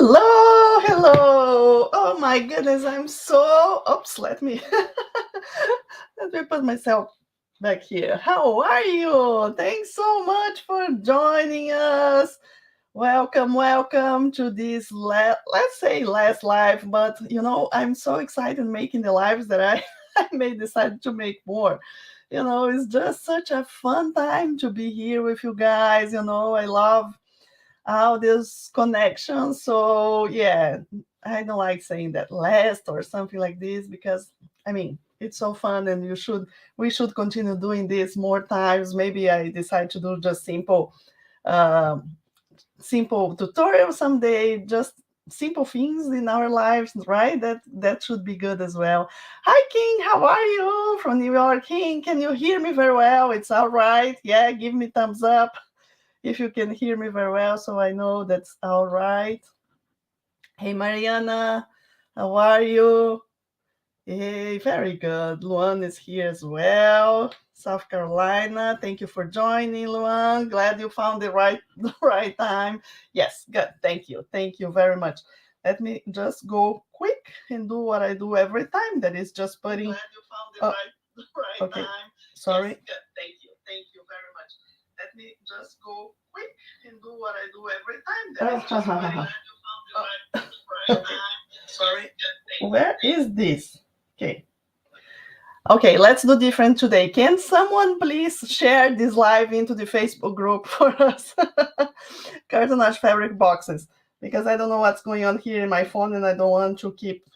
Hello, hello. Oh my goodness, I'm so oops, let me put myself back here. How are you? Thanks so much for joining us. Welcome to this let's say last live, but I'm so excited making the lives that I I may decide to make more. It's just such a fun time to be here with you guys. I love all these connections. So yeah, I don't like saying that last or something like this because it's so fun and we should continue doing this more times. Maybe I decide to do just um, simple tutorial someday, just simple things in our lives, right? That should be good as well. Hi King, how are you from New York? King, can you hear me very well? It's all right. Yeah, give me thumbs up if you can hear me very well, so I know that's all right. Hey, Mariana, how are you? Hey, very good. Luan is here as well. South Carolina. Thank you for joining, Luan. Glad you found the right the right time. Yes, good. Thank you. Thank you very much. Let me just go quick and do what I do every time. That is just putting. Glad you found the right okay. Time. Sorry. Yes, good. Thank you. Thank you very much. Let me just go quick and do what I do every time. That is just putting. Glad you found the right time. Sorry. Where is this? Okay. Okay, let's do different today. Can someone please share this live into the Facebook group for us? Cartonage fabric boxes. Because I don't know what's going on here in my phone and I don't want to keep,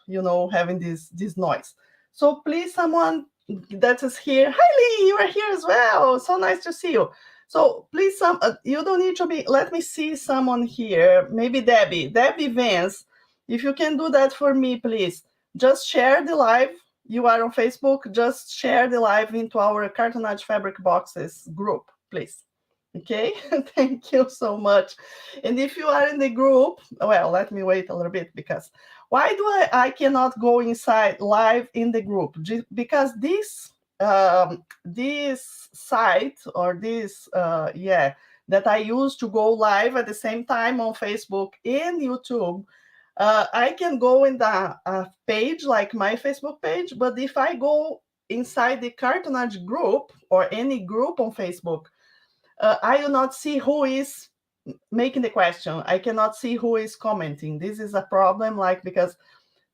having this noise. So please, someone that is here. Hi Lee, you are here as well. So nice to see you. So please, you don't need to be. Let me see someone here. Maybe Debbie Vance. If you can do that for me, please. Just share the live. You are on Facebook. Just share the live into our Cartonage Fabric Boxes group, please. Okay, thank you so much. And if you are in the group, well, let me wait a little bit because why do I cannot go inside live in the group? Because this site or this that I use to go live at the same time on Facebook and YouTube, I can go in the page like my Facebook page, but if I go inside the cartonage group or any group on Facebook, I do not see who is making the question. I cannot see who is commenting. This is a problem, like, because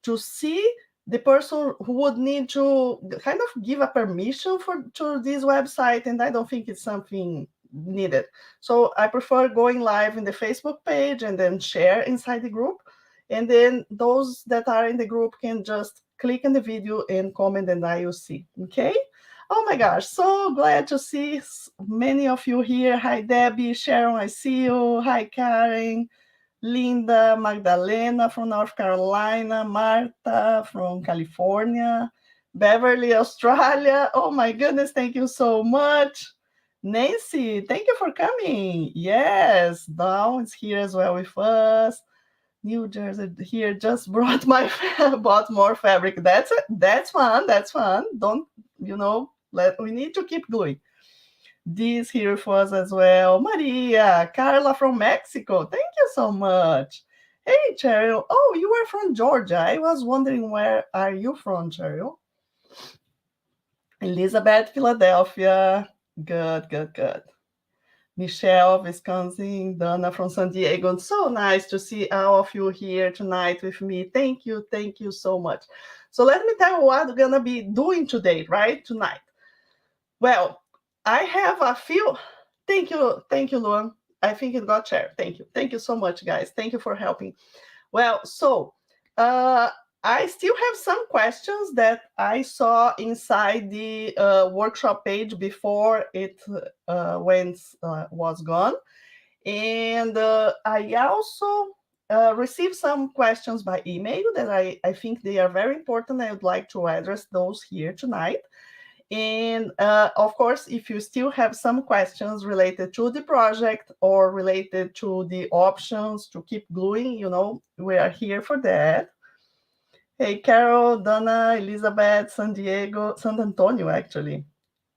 to see the person who would need to kind of give a permission to this website, and I don't think it's something needed. So I prefer going live in the Facebook page and then share inside the group. And then those that are in the group can just click on the video and comment, and I will see. Okay? Oh my gosh, so glad to see many of you here. Hi, Debbie, Sharon, I see you. Hi, Karen, Linda, Magdalena from North Carolina, Marta from California, Beverly, Australia. Oh my goodness, thank you so much. Nancy, thank you for coming. Yes, Dawn is here as well with us. New Jersey here just brought bought more fabric. That's it. That's fun. That's fun. Don't we need to keep going. This here for us as well. Maria, Carla from Mexico. Thank you so much. Hey, Cheryl. Oh, you are from Georgia. I was wondering where are you from, Cheryl? Elizabeth, Philadelphia. Good. Michelle, Wisconsin, Donna from San Diego. So nice to see all of you here tonight with me. Thank you so much. So let me tell you what we're gonna be doing today, right? Tonight. Well, I have a few. Thank you, Luan. I think it got shared. Thank you so much, guys. Thank you for helping. Well, so uh, I still have some questions that I saw inside the workshop page before it was gone, and I also received some questions by email that I think they are very important. I would like to address those here tonight. And of course, if you still have some questions related to the project or related to the options to keep gluing, we are here for that. Hey, Carol, Donna, Elizabeth, San Diego, San Antonio, actually.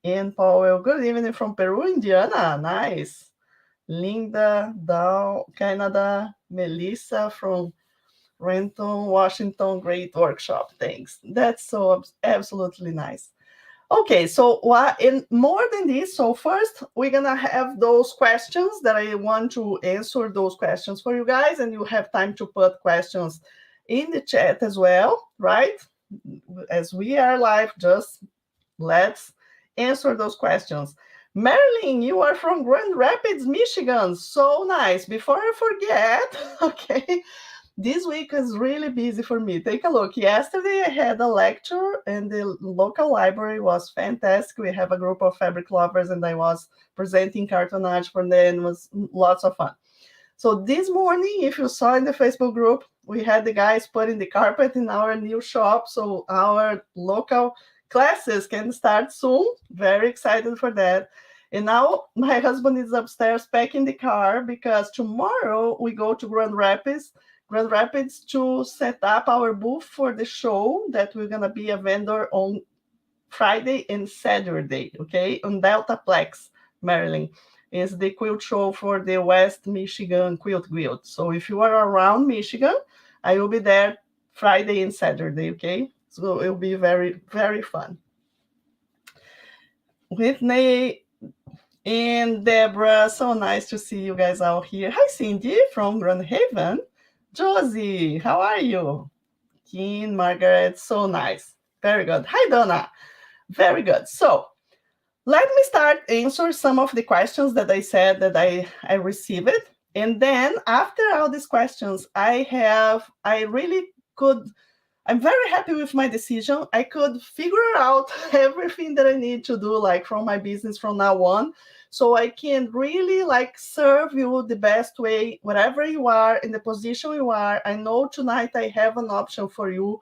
And Powell, good evening from Peru, Indiana. Nice. Linda, Dow, Canada, Melissa from Renton, Washington, great workshop. Thanks. That's so absolutely nice. Okay, so what in more than this, so first we're gonna have those questions that I want to answer those questions for you guys, and you have time to put questions in the chat as well, right? As we are live, just let's answer those questions. Marilyn, you are from Grand Rapids, Michigan. So nice. Before I forget, okay, this week is really busy for me. Take a look. Yesterday I had a lecture and the local library was fantastic. We have a group of fabric lovers and I was presenting cartonnage for them. It was lots of fun. So this morning, if you saw in the Facebook group, we had the guys putting the carpet in our new shop. So our local classes can start soon. Very excited for that. And now my husband is upstairs packing the car because tomorrow we go to Grand Rapids to set up our booth for the show that we're gonna be a vendor on Friday and Saturday, okay, on Deltaplex, Maryland. Is the quilt show for the West Michigan Quilt Guild. So if you are around Michigan, I will be there Friday and Saturday, okay? So it'll be very, very fun. Whitney and Deborah, so nice to see you guys out here. Hi, Cindy from Grand Haven. Josie, how are you? Keen, Margaret, so nice. Very good. Hi, Donna. Very good. So let me start answer some of the questions that I said that I received. And then after all these questions, I really could, I'm very happy with my decision. I could figure out everything that I need to do, like from my business from now on. So I can really like serve you the best way, wherever you are, in the position you are. I know tonight I have an option for you,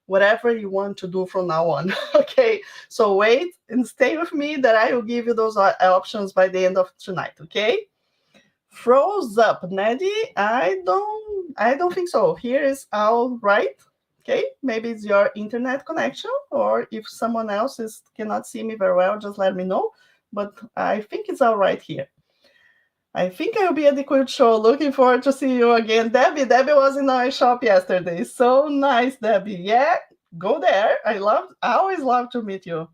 whatever you want to do from now on. Okay, so wait and stay with me that I will give you those options by the end of tonight. Okay, froze up, Neddy. I don't think so. Here is all right. Okay, maybe it's your internet connection, or if someone else cannot see me very well, just let me know. But I think it's all right here. I think I'll be at the quilt show. Looking forward to see you again. Debbie was in our shop yesterday. So nice, Debbie. Yeah, go there. I always love to meet you.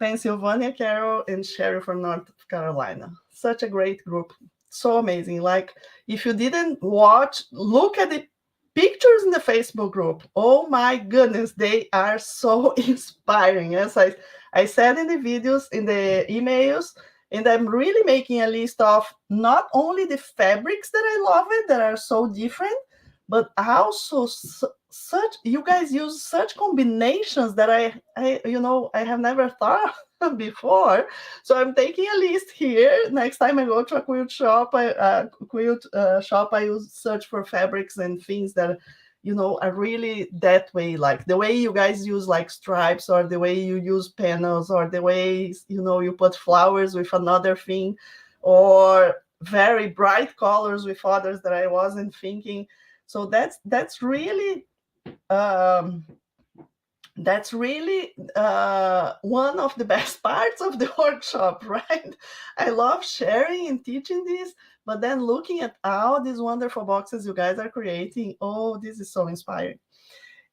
Pennsylvania, Carol, and Sherry from North Carolina. Such a great group. So amazing. Like, if you didn't watch, look at the pictures in the Facebook group. Oh my goodness, they are so inspiring. As I said in the videos, in the emails, and I'm really making a list of not only the fabrics that I love it, that are so different, but also such, you guys use such combinations that I have never thought before. So I'm taking a list here. Next time I go to a quilt shop, I use search for fabrics and things that are really that way, like the way you guys use like stripes, or the way you use panels, or the way you put flowers with another thing, or very bright colors with others that I wasn't thinking. So that's really um, one of the best parts of the workshop, right? I love sharing and teaching this, but then looking at all these wonderful boxes you guys are creating, oh, this is so inspiring.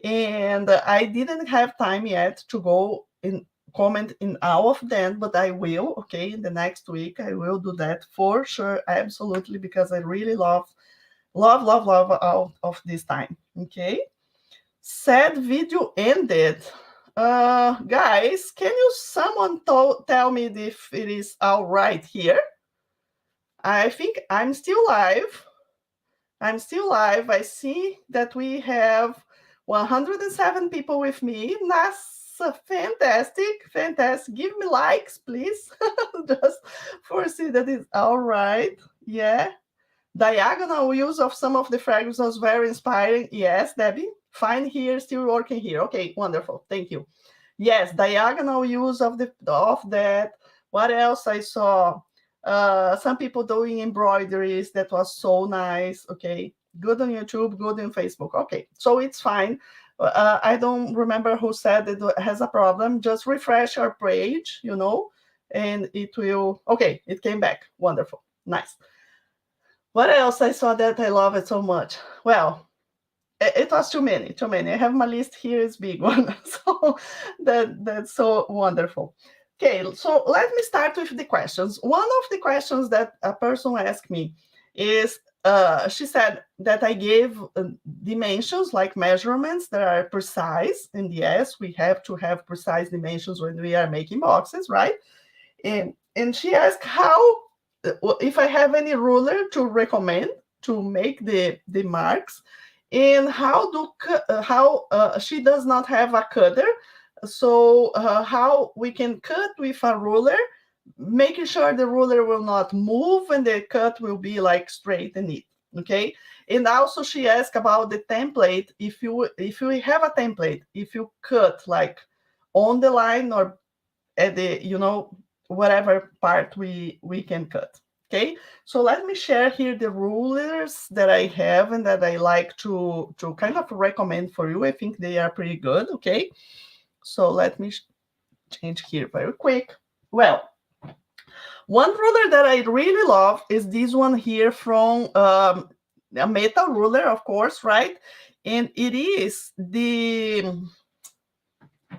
And I didn't have time yet to go and comment in all of them, but I will, okay, in the next week I will do that for sure, absolutely, because I really love all of this time. Okay, said video ended. Guys, can you someone tell me if it is all right here? I think I'm still live. I see that we have 107 people with me. That's fantastic. Give me likes, please. Just for see that it's all right. Yeah. Diagonal use of some of the fragments was very inspiring. Yes, Debbie. Fine here, still working here. Okay, wonderful. Thank you. Yes, diagonal use of that. What else I saw? Some people doing embroideries. That was so nice. Okay, good on YouTube, good on Facebook. Okay, so it's fine. I don't remember who said it has a problem. Just refresh your page, and it will. Okay, it came back. Wonderful. Nice. What else I saw that I love it so much? Well, It was too many, too many. I have my list here, is big one. So that's so wonderful. Okay, so let me start with the questions. One of the questions that a person asked me is, she said that I gave dimensions, like measurements that are precise. And yes, we have to have precise dimensions when we are making boxes, right? And she asked how, if I have any ruler to recommend to make the marks, and how she does not have a cutter, so how we can cut with a ruler, making sure the ruler will not move and the cut will be like straight and neat. Okay. And also she asked about the template. If you have a template, if you cut like on the line or at the, whatever part we can cut. Okay, so let me share here the rulers that I have and that I like to kind of recommend for you. I think they are pretty good. Okay, so let me change here very quick. Well, one ruler that I really love is this one here from a metal ruler, of course, right? And it is the,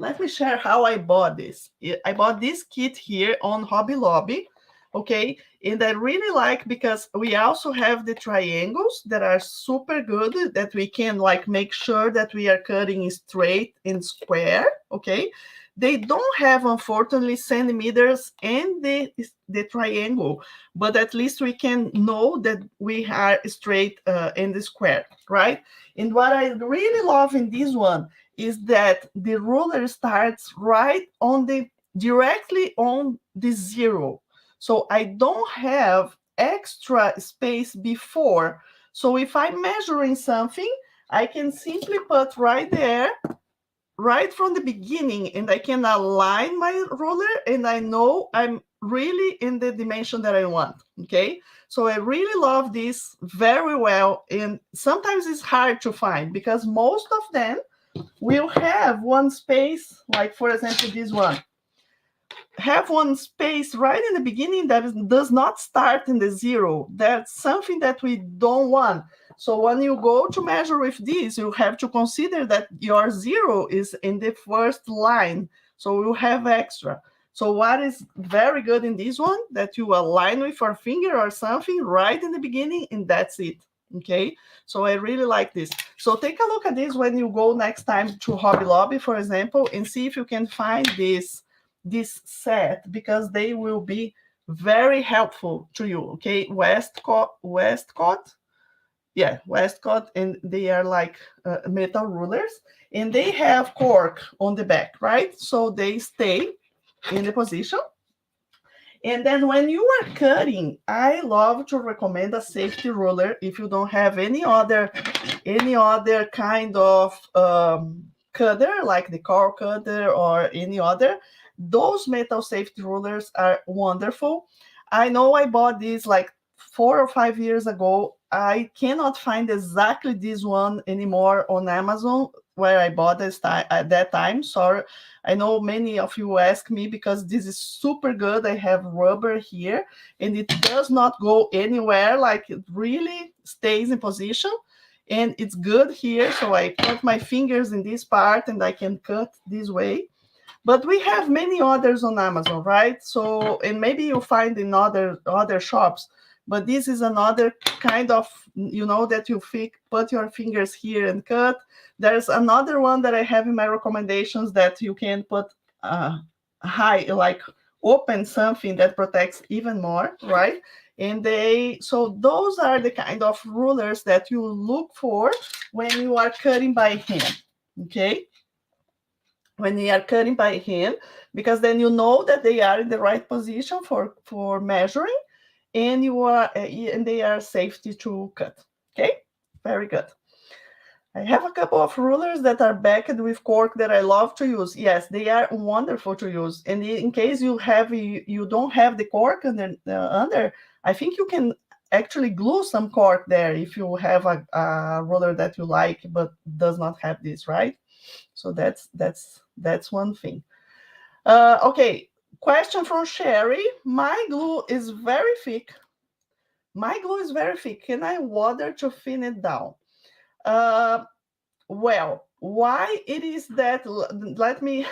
let me share how I bought this. I bought this kit here on Hobby Lobby, okay? And I really like, because we also have the triangles that are super good, that we can like make sure that we are cutting straight and square, okay? They don't have, unfortunately, centimeters in the triangle, but at least we can know that we are straight in the square, right? And what I really love in this one is that the ruler starts right on the, directly on the zero. So I don't have extra space before. So if I'm measuring something, I can simply put right there, right from the beginning, and I can align my ruler, and I know I'm really in the dimension that I want. Okay, so I really love this very well. And sometimes it's hard to find, because most of them will have one space, like for example this one have one space right in the beginning that does not start in the zero. That's something that we don't want. So when you go to measure with this, you have to consider that your zero is in the first line, so you have extra. So what is very good in this one, that you align with your finger or something right in the beginning, and that's it. Okay, so I really like this. So take a look at this when you go next time to Hobby Lobby, for example, and see if you can find this set, because they will be very helpful to you. Okay, Westcott, yeah, Westcott, and they are like metal rulers, and they have cork on the back, right? So they stay in the position. And then when you are cutting, I love to recommend a safety ruler. If you don't have any other kind of cutter, like the car cutter or any other, those metal safety rulers are wonderful. I know I bought these like 4 or 5 years ago. I cannot find exactly this one anymore on Amazon where I bought this time at that time. Sorry, I know many of you ask me, because this is super good. I have rubber here and it does not go anywhere. Like, it really stays in position and it's good here. So I put my fingers in this part and I can cut this way. But we have many others on Amazon, right? So, and maybe you'll find in other shops, but this is another kind of, that you put your fingers here and cut. There's another one that I have in my recommendations that you can put high, like open something that protects even more, right? And so those are the kind of rulers that you look for when you are cutting by hand, okay? When you are cutting by hand, because then you know that they are in the right position for measuring, and and they are safety to cut. Okay, very good. I have a couple of rulers that are backed with cork that I love to use. Yes, they are wonderful to use. And in case you don't have the cork under, I think you can actually glue some cork there if you have a ruler that you like but does not have this, right? So that's one thing. Okay, question from Sherry. My glue is very thick. My glue is very thick. Can I water to thin it down? Uh, Well, why it is that, let me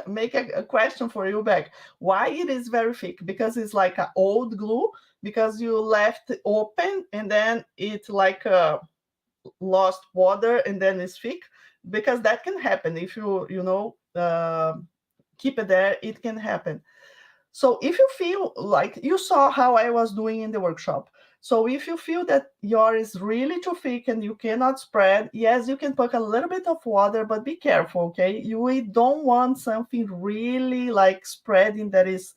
make a question for you back. Why it is very thick? Because it's like an old glue, because you left it open and then it like lost water and then it's thick, because that can happen if keep it there, it can happen. So if you feel like, you saw how I was doing in the workshop. So if you feel that yours is really too thick and you cannot spread, yes, you can put a little bit of water, but be careful, okay? We don't want something really like spreading that is,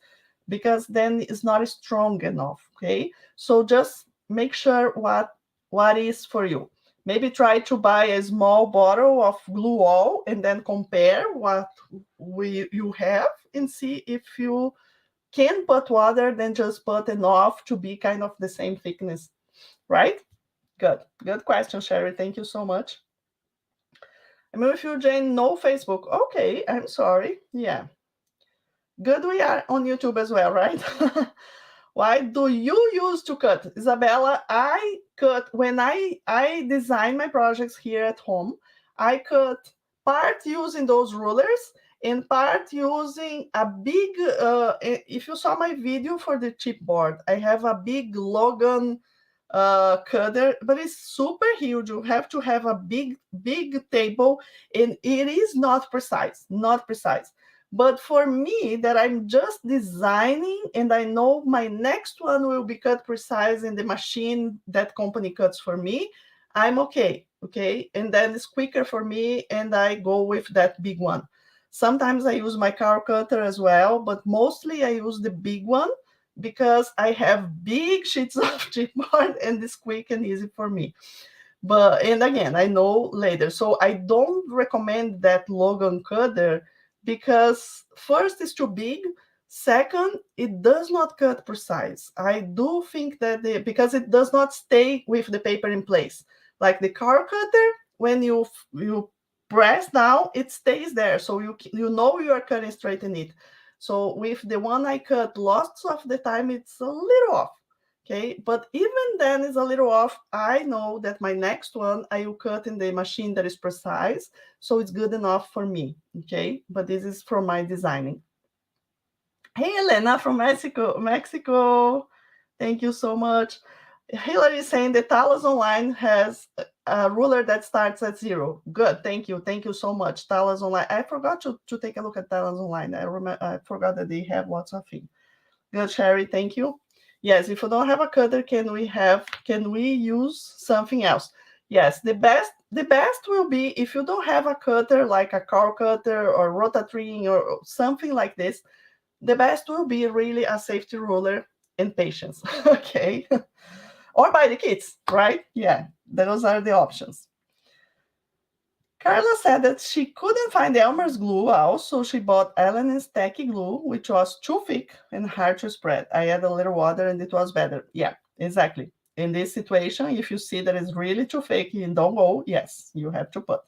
because then it's not strong enough, okay? So just make sure what is for you. Maybe try to buy a small bottle of glue all and then compare what you have and see if you can put water, then just put enough to be kind of the same thickness, right? Good question, Sherry. Thank you so much. I'm with you, Jane. No Facebook. Okay, I'm sorry. Yeah. Good, we are on YouTube as well, right? Why do you use to cut? Isabella, I cut when I design my projects here at home. I cut part using those rulers and part using a big, if you saw my video for the chipboard, I have a big Logan cutter, but it's super huge. You have to have a big table, and it is not precise, not precise. But for me, that I'm just designing and I know my next one will be cut precise in the machine that company cuts for me, I'm okay. Okay. And then it's quicker for me and I go with that big one. Sometimes I use my car cutter as well, but mostly I use the big one because I have big sheets of chipboard and it's quick and easy for me. But and again, I know later. So I don't recommend that Logan cutter because first it's too big. Second, it does not cut precise. I do think that because it does not stay with the paper in place. Like the car cutter, when you press down, it stays there. So you know you are cutting straight in it. So with the one I cut, lots of the time it's a little off. Okay, but even then it's a little off. I know that my next one I will cut in the machine that is precise, so it's good enough for me. Okay, but this is from my designing. Hey, Elena from Mexico. Thank you so much. Hillary is saying the Talos Online has a ruler that starts at 0. Good, thank you. Thank you so much. Talos Online. I forgot to take a look at Talos Online. I forgot that they have lots of things. Good, Sherry. Thank you. Yes, if you don't have a cutter, can we use something else? Yes, the best will be if you don't have a cutter like a car cutter or rotating or something like this, the best will be really a safety ruler and patience. Okay. Or buy the kits, right? Yeah, those are the options. Carla said that she couldn't find Elmer's glue out, so she bought Ellen's tacky glue, which was too thick and hard to spread. I added a little water and it was better. Yeah, exactly. In this situation, if you see that it's really too thick and don't go, yes, you have to put.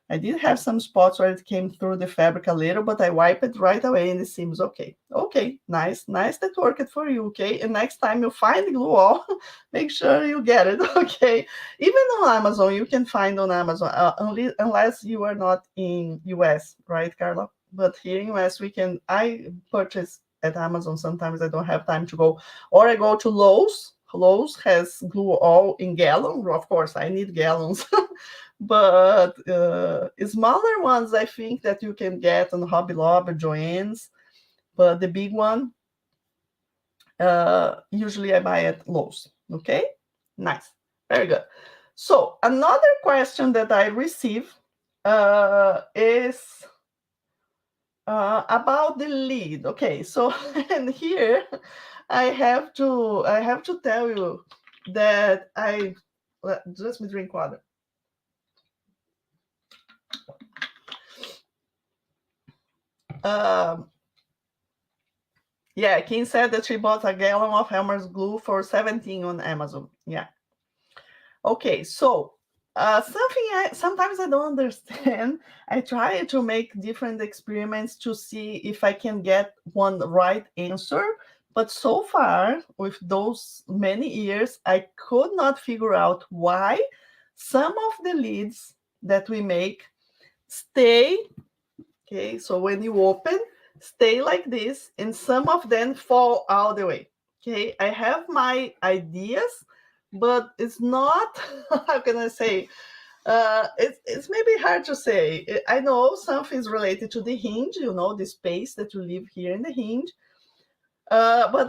I did have some spots where it came through the fabric a little, but I wiped it right away and it seems okay. Okay, nice that worked for you, okay? And next time you find glue all, make sure you get it, okay? Even on Amazon, you can find on Amazon, unless you are not in US, right, Carla? But here in US, I purchase at Amazon. Sometimes I don't have time to go, or I go to Lowe's. Lowe's has glue all in gallon. Of course, I need gallons. But smaller ones I think that you can get on Hobby Lobby, Joann's, but the big one usually I buy at Lowe's. Okay, nice, very good. So another question that I receive is about the lead. Okay, so and here I have to tell you that just me drink water. Um, Yeah, Kim said that she bought a gallon of Elmer's glue for 17 on Amazon. Yeah. Okay, so sometimes I don't understand. I try to make different experiments to see if I can get one right answer, but so far with those many years, I could not figure out why some of the leads that we make stay, okay, so when you open, stay like this, and some of them fall all the way. Okay, I have my ideas, but it's not, how can I say, it's maybe hard to say. I know something's related to the hinge, the space that you leave here in the hinge. But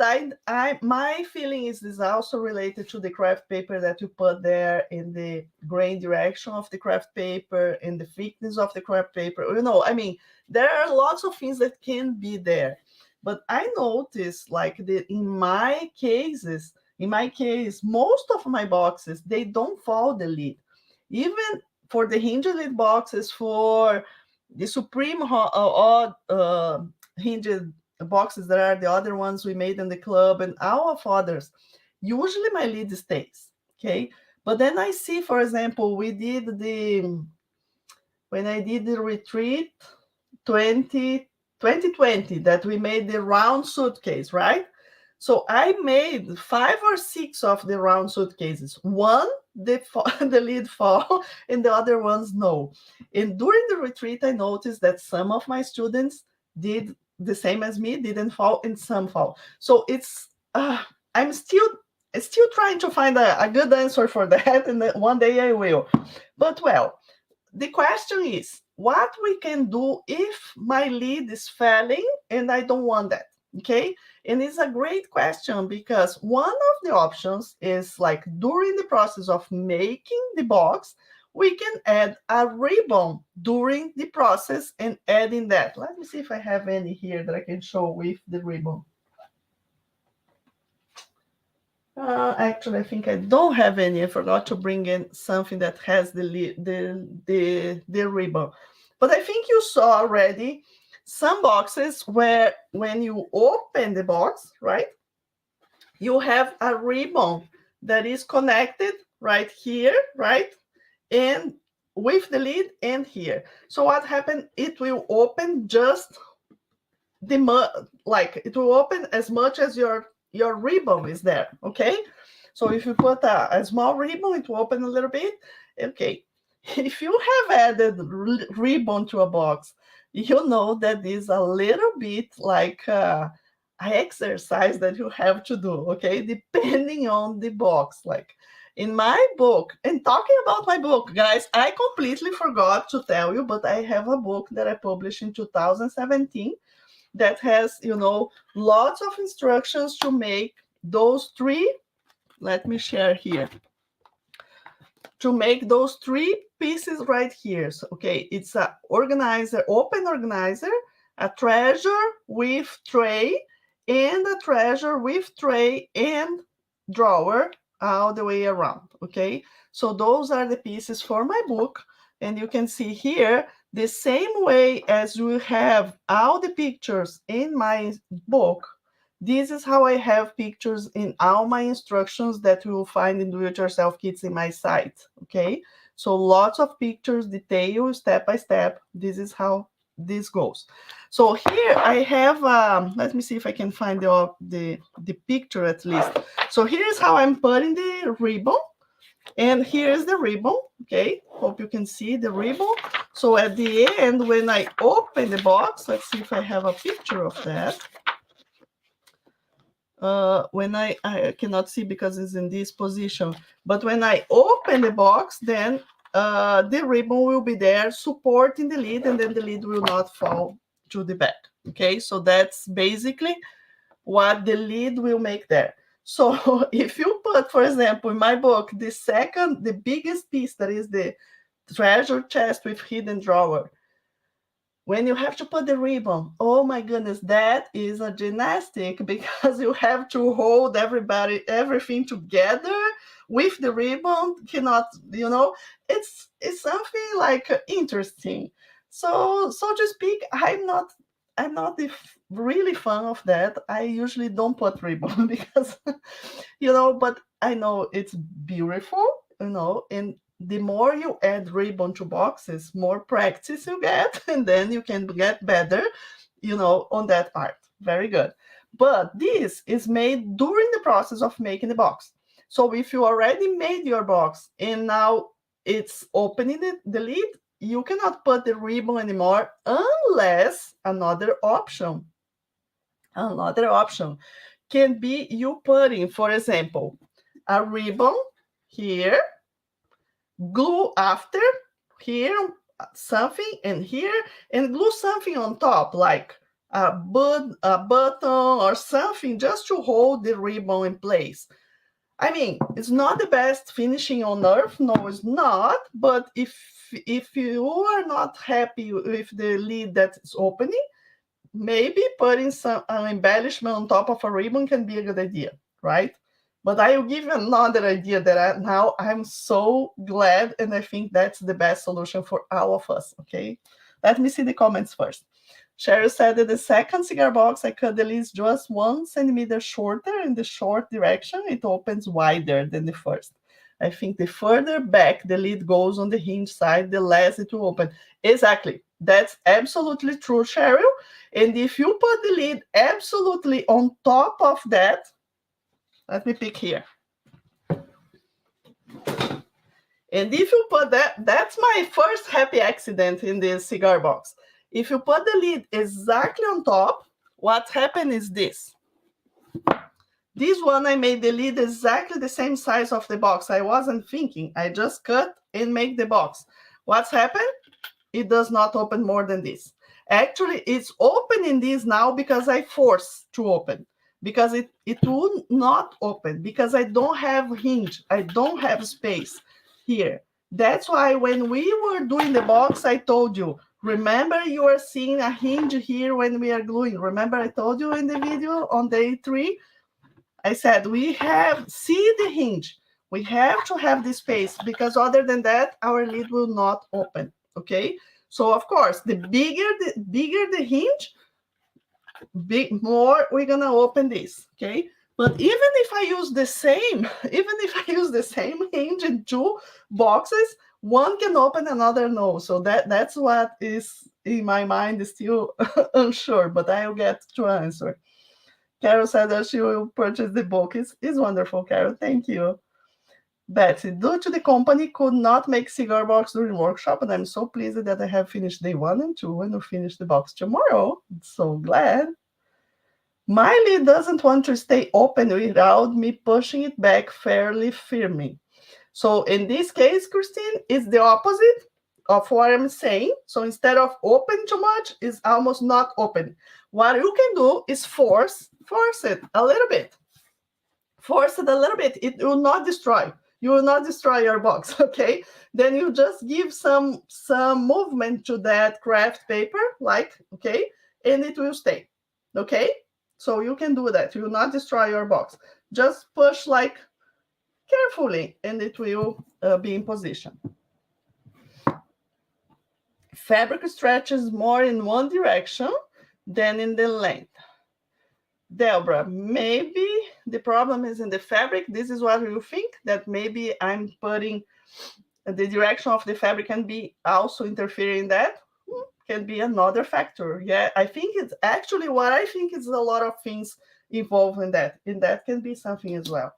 my feeling is this also related to the craft paper that you put there, in the grain direction of the craft paper, in the thickness of the craft paper. I mean, there are lots of things that can be there. But I noticed, like, in my case, most of my boxes, they don't fall the lid. Even for the hinge lid boxes, for the Supreme odd hinged boxes that are the other ones we made in the club, and all of others, usually my lid stays. Okay, but then I see, for example, when I did the retreat 2020, that we made the round suitcase, right? So I made 5 or 6 of the round suitcases. One, the lid fall, and the other ones no. And during the retreat, I noticed that some of my students did the same as me, didn't fall, and some fall. So I'm still trying to find a good answer for that, and one day I will. But well, the question is what we can do if my lid is failing and I don't want that. Okay. And it's a great question, because one of the options is, like, during the process of making the box, we can add a ribbon during the process and adding that. Let me see if I have any here that I can show with the ribbon. Actually, I think I don't have any. I forgot to bring in something that has the ribbon. But I think you saw already some boxes where, when you open the box, right, you have a ribbon that is connected right here, right, and with the lid and here. So what happened? It will open just like, it will open as much as your ribbon is there. Okay, so if you put a small ribbon, it will open a little bit. Okay, if you have added ribbon to a box, you know that is a little bit like an exercise that you have to do. Okay, depending on the box. Like, in my book, and talking about my book, guys, I completely forgot to tell you, but I have a book that I published in 2017 that has, lots of instructions to make those three. Let me share here. To make those three pieces right here. So, okay, it's a organizer, open organizer, a treasure with tray, and a treasure with tray and drawer all the way around. Okay, so those are the pieces for my book. And you can see here, the same way as you have all the pictures in my book, this is how I have pictures in all my instructions that you will find in do-it-yourself kits in my site. Okay, so lots of pictures, detail, step by step. This is how this goes. So here I have, let me see if I can find the picture at least. So here's how I'm putting the ribbon. And here's the ribbon. Okay, hope you can see the ribbon. So at the end, when I open the box, let's see if I have a picture of that. When I cannot see because it's in this position, but when I open the box, then the ribbon will be there supporting the lid, and then the lid will not fall to the back. Okay, so that's basically what the lid will make there. So if you put, for example, in my book, the biggest piece, that is the treasure chest with hidden drawer, when you have to put the ribbon, oh my goodness, that is a gymnastic, because you have to hold everything together with the ribbon. Cannot, it's something like interesting. So to speak, I'm not really fan of that. I usually don't put ribbon because, but I know it's beautiful, and the more you add ribbon to boxes, more practice you get, and then you can get better, on that part. Very good. But this is made during the process of making the box. So if you already made your box and now it's opening the lid, you cannot put the ribbon anymore unless another option can be you putting, for example, a ribbon here, glue after here something and here, and glue something on top like a button or something just to hold the ribbon in place. I mean, it's not the best finishing on earth. No, it's not. But if you are not happy with the lid that's opening, maybe putting some an embellishment on top of a ribbon can be a good idea, right? But I will give you another idea that now I'm so glad, and I think that's the best solution for all of us. Okay, let me see the comments first. Cheryl said that the second cigar box I cut the lid just 1 centimeter shorter in the short direction. It opens wider than the first. I think the further back the lid goes on the hinge side, the less it will open. Exactly. That's absolutely true, Cheryl. And if you put the lid absolutely on top of that, let me pick here. And if you put that's my first happy accident in this cigar box. If you put the lid exactly on top, what happened is this. This one, I made the lid exactly the same size of the box. I wasn't thinking. I just cut and make the box. What's happened? It does not open more than this. Actually, it's opening this now because I force to open. Because it will not open. Because I don't have hinge. I don't have space here. That's why when we were doing the box, I told you, remember you are seeing a hinge here when we are gluing. Remember I told you in the video on day 3? I said, see the hinge. We have to have the space because other than that, our lid will not open, okay? So of course, the bigger the hinge, more we're gonna open this, okay? But even if I use the same, hinge in 2 boxes, one can open, another no. So that's what is in my mind is still unsure, but I'll get to answer. Carol said that she will purchase the book. It's wonderful, Carol. Thank you. Betsy, due to the company could not make cigar box during workshop, and I'm so pleased that I have finished day 1 and 2 and will finish the box tomorrow. So glad. Miley doesn't want to stay open without me pushing it back fairly firmly. So in this case, Christine, it's the opposite of what I'm saying. So instead of open too much, it's almost not open. What you can do is force it a little bit. Force it a little bit. It will not destroy. You will not destroy your box, okay? Then you just give some movement to that craft paper, like, okay? And it will stay, okay? So you can do that. You will not destroy your box. Just push like carefully, and it will be in position. Fabric stretches more in one direction than in the length. Deborah, maybe the problem is in the fabric. This is what you think, that maybe I'm putting the direction of the fabric can be also interfering in that. Can be another factor. Yeah, I think it's actually what I think is a lot of things involved in that. And that can be something as well.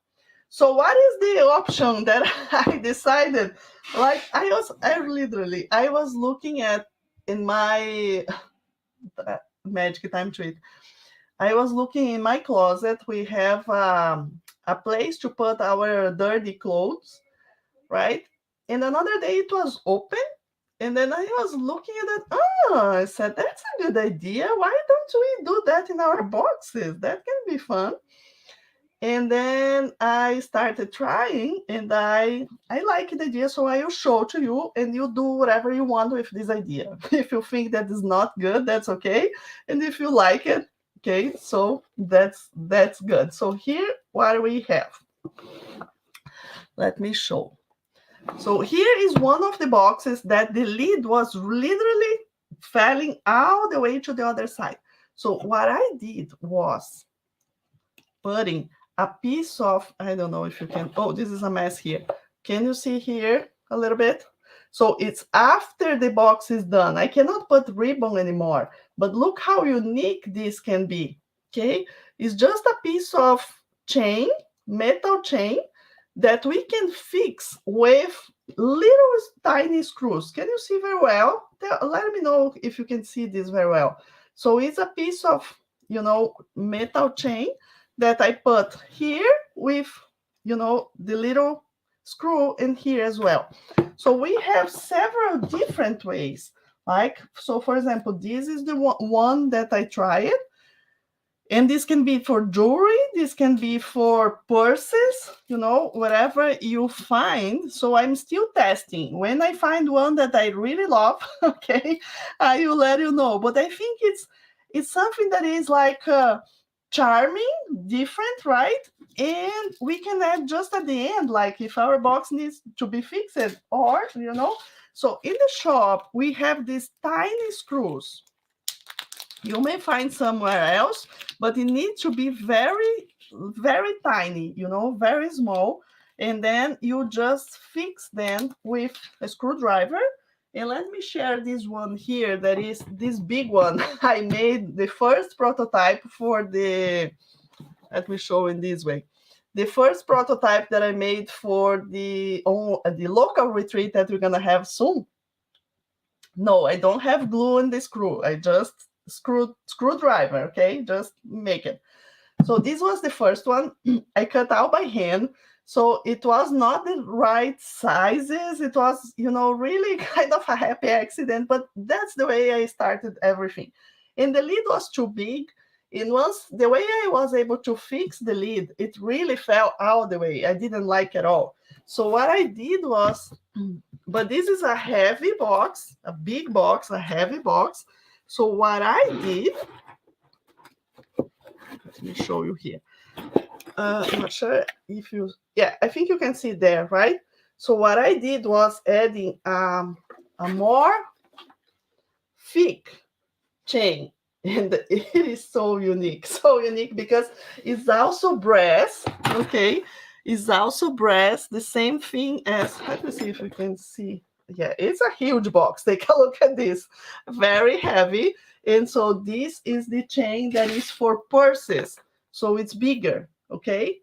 So what is the option that I decided? Like I was looking at in my magic time treat. I was looking in my closet. We have a place to put our dirty clothes, right? And another day it was open. And then I was looking at it. Oh, I said, that's a good idea. Why don't we do that in our boxes? That can be fun. And then I started trying, and I like the idea, so I will show to you, and you do whatever you want with this idea. If you think that is not good, that's okay. And if you like it, okay, so that's good. So here, what we have. Let me show. So here is one of the boxes that the lid was literally falling all the way to the other side. So what I did was putting a piece of, I don't know if you can, oh, this is a mess here. Can you see here a little bit? So it's after the box is done. I cannot put ribbon anymore, but look how unique this can be, okay? It's just a piece of chain, metal chain, that we can fix with little tiny screws. Can you see very well? Let me know if you can see this very well. So it's a piece of, metal chain that I put here with, the little screw in here as well. So we have several different ways. Like, so for example, this is the one that I tried. And this can be for jewelry, this can be for purses, whatever you find. So I'm still testing. When I find one that I really love, okay, I will let you know. But I think it's something that is like charming, different, right? And we can add just at the end, like if our box needs to be fixed, or So in the shop we have these tiny screws. You may find somewhere else, but it needs to be very, very tiny, very small. And then you just fix them with a screwdriver. And let me share this one here. That is this big one. I made the first prototype for let me show in this way. The first prototype that I made for the local retreat that we're gonna have soon. No, I don't have glue in the screw. I just screwdriver, okay? Just make it. So this was the first one. I cut out by hand. So it was not the right sizes. It was, really kind of a happy accident, but that's the way I started everything. And the lid was too big. And once the way I was able to fix the lid, it really fell out the way. I didn't like it at all. So what I did was, but this is a heavy box, a big box, a heavy box. So what I did, let me show you here. I'm not sure if you, I think you can see there, right? So what I did was adding a more thick chain. And it is so unique because it's also brass, okay? It's also brass, the same thing as, let me see if you can see. Yeah, it's a huge box. Take a look at this. Very heavy. And so this is the chain that is for purses. So it's bigger, okay?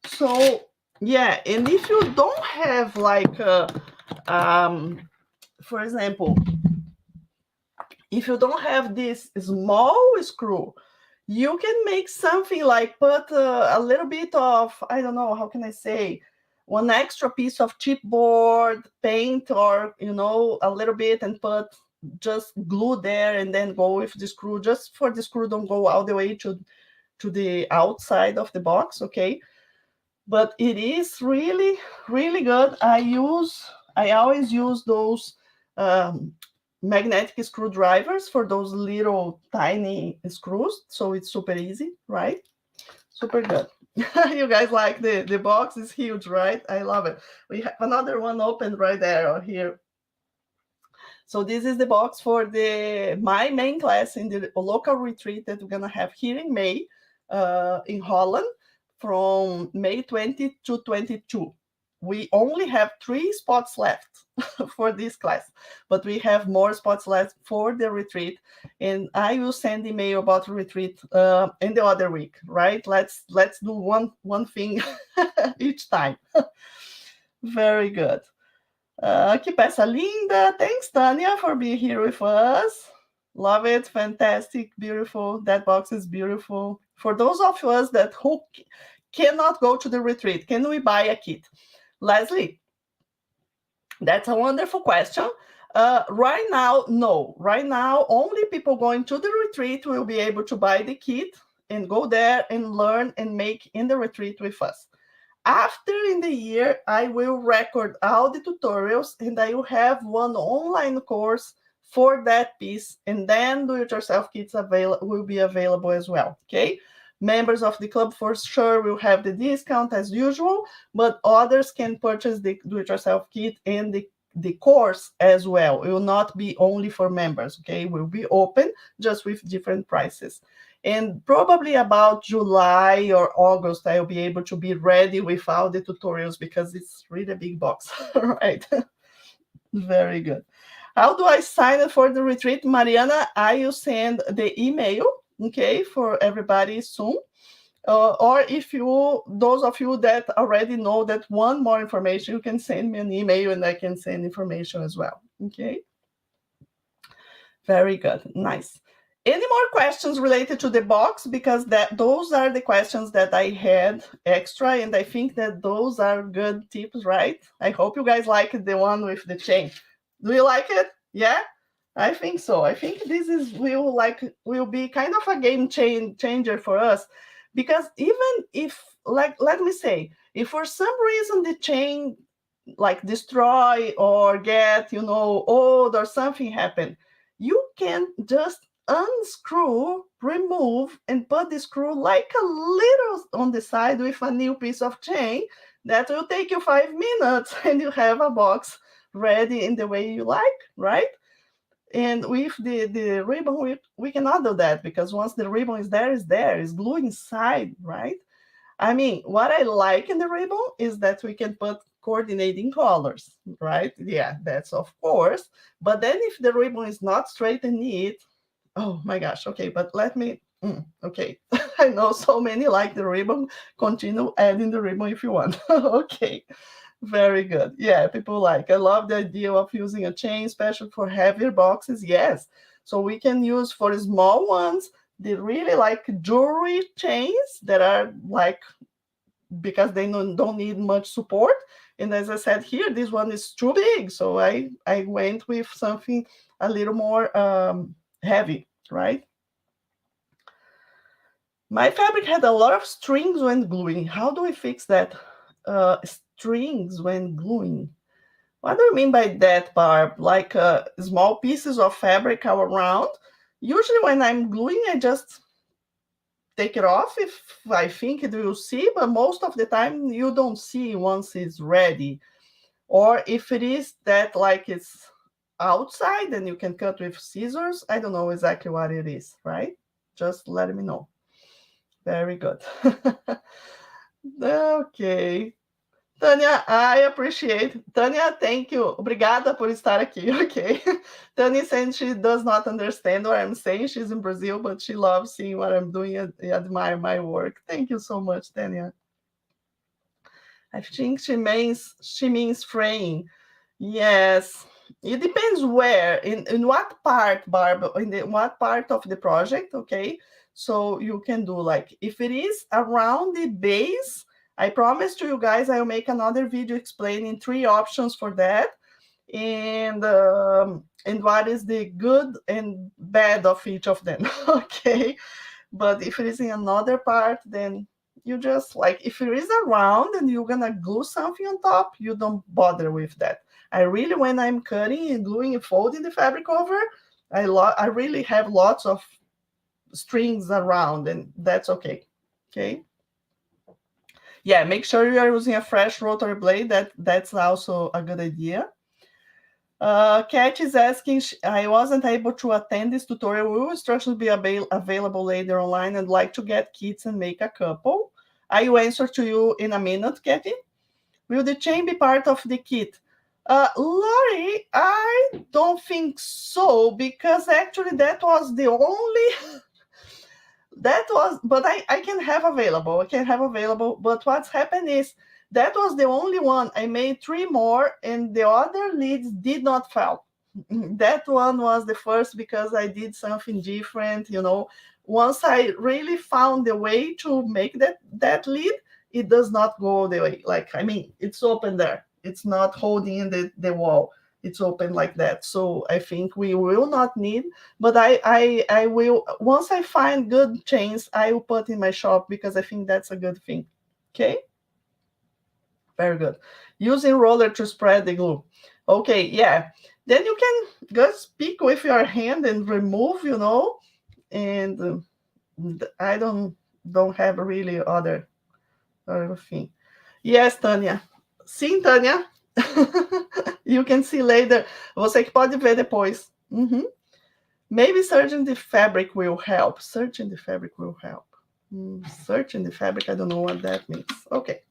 So, yeah, and if you don't have like, for example, if you don't have this small screw, you can make something like put a little bit of, I don't know, how can I say, one extra piece of chipboard, paint, or, a little bit, and put just glue there and then go with the screw, just for the screw don't go all the way to the outside of the box, okay? But it is really, really good. I always use those magnetic screwdrivers for those little tiny screws. So it's super easy, right? Super good. You guys like the box is huge, right? I love it. We have another one open right there or here. So this is the box for my main class in the local retreat that we're gonna have here in May in Holland from May 20 to 22. We only have 3 spots left for this class, but we have more spots left for the retreat. And I will send email about the retreat in the other week, right? Let's do one thing each time. Very good. Que peça linda. Thanks, Tanya, for being here with us. Love it. Fantastic. Beautiful. That box is beautiful. For those of us who cannot go to the retreat, can we buy a kit? Leslie, that's a wonderful question. Right now, no. Right now, only people going to the retreat will be able to buy the kit and go there and learn and make in the retreat with us. After in the year, I will record all the tutorials and I will have one online course for that piece, and then do-it-yourself kits will be available as well, okay? Members of the club for sure will have the discount as usual, but others can purchase the do-it-yourself kit and the course as well. It will not be only for members, okay? It will be open, just with different prices. And probably about July or August, I'll be able to be ready with all the tutorials because it's really a big box, right? Very good. How do I sign up for the retreat? Mariana, I will send the email, okay, for everybody soon. or if you, those of you that already know that want more information, you can send me an email and I can send information as well. Okay. Very good. Nice. Any more questions related to the box? Because those are the questions that I had extra, and I think that those are good tips, right? I hope you guys like the one with the chain. Do you like it? Yeah, I think so. I think this will be kind of a game changer for us, because even if, like, let me say, if for some reason the chain like destroy or get old or something happen, you can just unscrew, remove, and put the screw like a little on the side with a new piece of chain. That will take you 5 minutes and you have a box ready in the way you like, right? And with the ribbon, we cannot do that, because once the ribbon is there, it's glue inside, right? I mean, what I like in the ribbon is that we can put coordinating colors, right? Yeah, that's of course. But then if the ribbon is not straight and neat, oh my gosh, okay, but okay. I know so many like the ribbon. Continue adding the ribbon if you want. Okay, very good. Yeah, people like, I love the idea of using a chain, especially for heavier boxes. Yes, so we can use for small ones the really like jewelry chains that are like, because they don't need much support. And as I said here, this one is too big, so I went with something a little more heavy, right? My fabric had a lot of strings when gluing. How do I fix that? Strings when gluing. What do you mean by that, Barb? Like small pieces of fabric all around? Usually when I'm gluing, I just take it off if I think it will see, but most of the time you don't see once it's ready. Or if it is that like it's outside and you can cut with scissors, I don't know exactly what it is, right? Just let me know. Very good. Okay. Tânia, I appreciate. Tânia, thank you. Obrigada por estar aqui, okay? Tânia said she does not understand what I'm saying. She's in Brazil, but she loves seeing what I'm doing and admire my work. Thank you so much, Tânia. I think she means fraying. Yes. It depends where, in what part, Barb, what part of the project, okay? So you can do like, if it is around the base, I promise to you guys, I'll make another video explaining 3 options for that, and what is the good and bad of each of them, okay? But if it is in another part, then you just like, if it is around and you're gonna glue something on top, you don't bother with that. I really, when I'm cutting and gluing and folding the fabric over, I really have lots of strings around, and that's okay. Okay. Yeah, make sure you are using a fresh rotary blade. That's also a good idea. Kat is asking, I wasn't able to attend this tutorial. Will instructions be available later online? I'd like to get kits and make a couple. I will answer to you in a minute, Kathy. Will the chain be part of the kit? Lori, I don't think so, because actually that was the only but I can have available. But what's happened is that was the only one. I made 3 more, and the other leads did not fall. That one was the first, because I did something different. Once I really found the way to make that lead, it does not go the way. Like, I mean, it's open there. It's not holding in the wall. It's open like that. So I think we will not need, but I will, once I find good chains, I will put in my shop, because I think that's a good thing. Okay. Very good. Using roller to spread the glue. Okay, yeah. Then you can just pick with your hand and remove, and I don't have really other thing. Yes, Tânia. Sim, Tânia. You can see later. Você que pode ver depois. Maybe searching the fabric will help. Searching the fabric will help. Searching the fabric, I don't know what that means. Okay.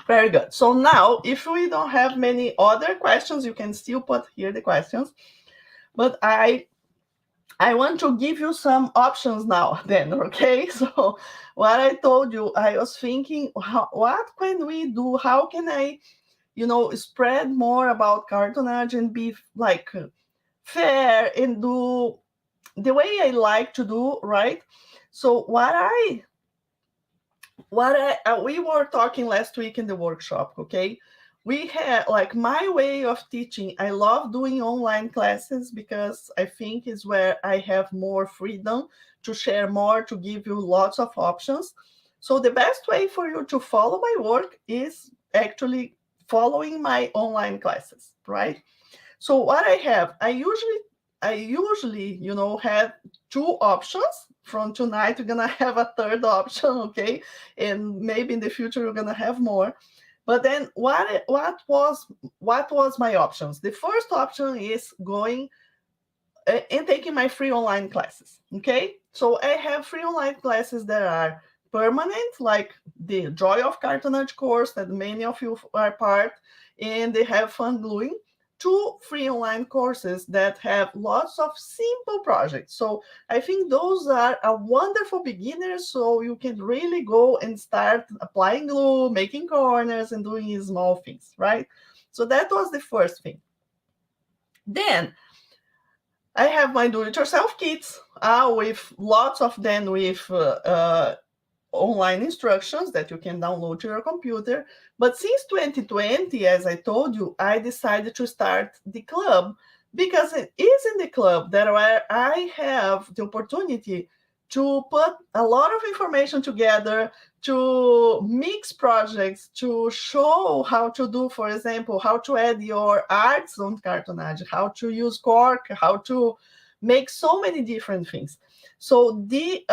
Very good. So now, if we don't have many other questions, you can still put here the questions. But I I want to give you some options now then, okay? So what I told you, I was thinking, what can we do? How can I, spread more about cartonage and be like fair and do the way I like to do, right? So we were talking last week in the workshop, okay? We had like my way of teaching. I love doing online classes because I think is where I have more freedom to share more, to give you lots of options. So the best way for you to follow my work is actually following my online classes, right? So what I usually, have two options. From tonight, we're gonna have a third option, okay? And maybe in the future we're gonna have more. But then what was my options? The first option is going and taking my free online classes. Okay, so I have free online classes that are permanent, like the Joy of Cartonage course that many of you are part, and they have fun gluing. Two free online courses that have lots of simple projects. So I think those are a wonderful beginners. So you can really go and start applying glue, making corners, and doing small things, right? So that was the first thing. Then I have my do-it-yourself kits with lots of them with online instructions that you can download to your computer. But since 2020, as I told you, I decided to start the club because it is in the club that where I have the opportunity to put a lot of information together, to mix projects, to show how to do, for example, how to add your arts on cartonage, how to use cork, how to make so many different things. So the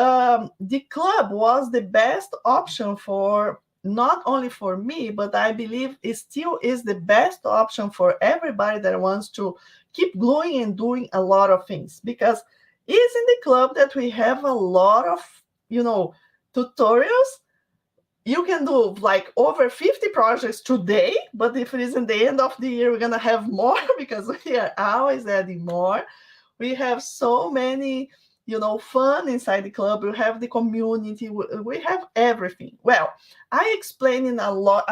club was the best option for not only for me, but I believe it still is the best option for everybody that wants to keep gluing and doing a lot of things, because it's in the club that we have a lot of tutorials. You can do like over 50 projects today, but if it is in the end of the year, we're gonna have more because we are always adding more. We have so many fun inside the club. We have the community, we have everything. Well, I explained a lot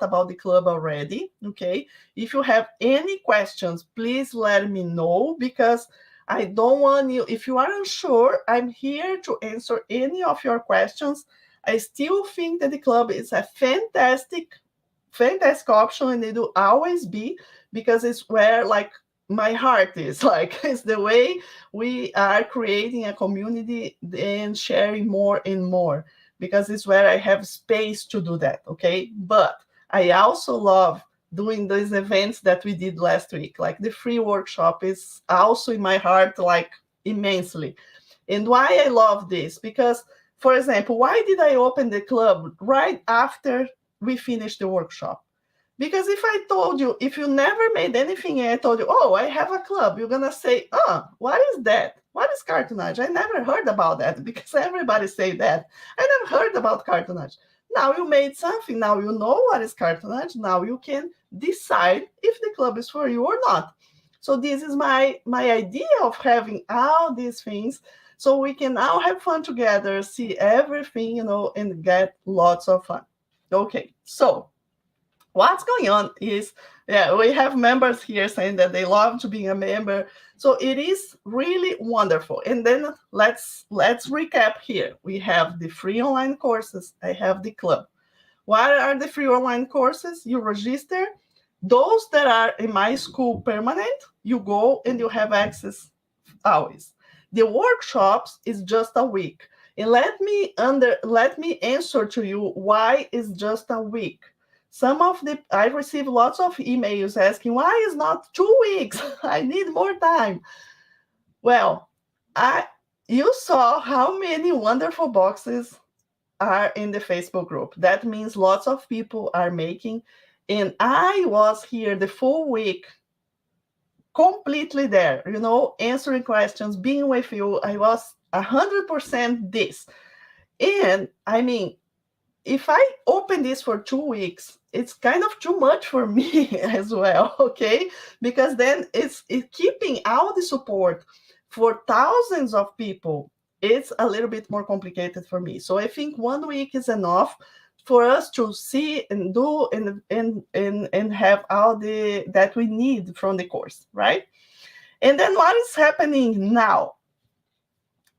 about the club already, okay? If you have any questions, please let me know, because I don't want you, if you are unsure, I'm here to answer any of your questions. I still think that the club is a fantastic option, and it will always be, because it's where like my heart is like it's the way we are creating a community and sharing more and more, because it's where I have space to do that, okay? But I also love doing these events that we did last week, like the free workshop is also in my heart, like immensely. And why I love this, because for example, why did I open the club right after we finished the workshop? Because if I told you, if you never made anything and I told you, oh, I have a club, you're going to say, oh, what is that? What is cartonage? I never heard about that, because everybody say that. I never heard about cartonage. Now you made something. Now you know what is cartonage. Now you can decide if the club is for you or not. So this is my idea of having all these things, so we can now have fun together, see everything, and get lots of fun. Okay, so what's going on is, yeah, we have members here saying that they love to be a member, so it is really wonderful. And then let's recap here. We have the free online courses. I have the club. What are the free online courses? You register. Those that are in my school permanent, you go and you have access always. The workshops is just a week. And let me answer to you why it's just a week. I receive lots of emails asking, why is not 2 weeks? I need more time. Well, you saw how many wonderful boxes are in the Facebook group. That means lots of people are making, and I was here the full week, completely there, answering questions, being with you. I was 100% this. And I mean, if I open this for 2 weeks, it's kind of too much for me as well, okay? Because then it's keeping all the support For thousands of people, it's a little bit more complicated for me. So I think 1 week is enough for us to see and do and have all the that we need from the course, right? And then what is happening now?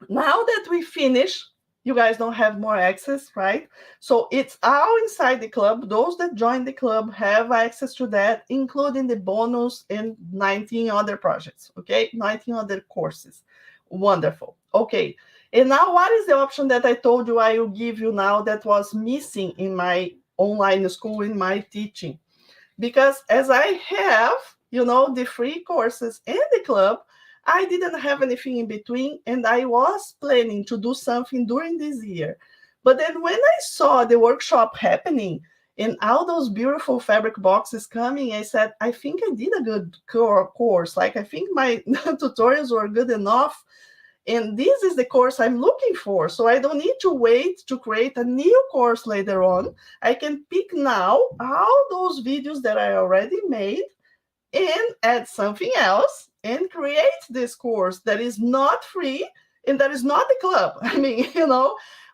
Now that we finish, you guys don't have more access, right? So it's all inside the club. Those that join the club have access to that, including the bonus and 19 other projects, okay? 19 other courses. Wonderful. Okay. And now what is the option that I told you I will give you now that was missing in my online school, in my teaching? Because as I have, the free courses and the club, I didn't have anything in between, and I was planning to do something during this year. But then when I saw the workshop happening and all those beautiful fabric boxes coming, I said, I think I did a good course. Like, I think my tutorials were good enough. And this is the course I'm looking for. So I don't need to wait to create a new course later on. I can pick now all those videos that I already made and add something else and create this course that is not free and that is not the club. I mean,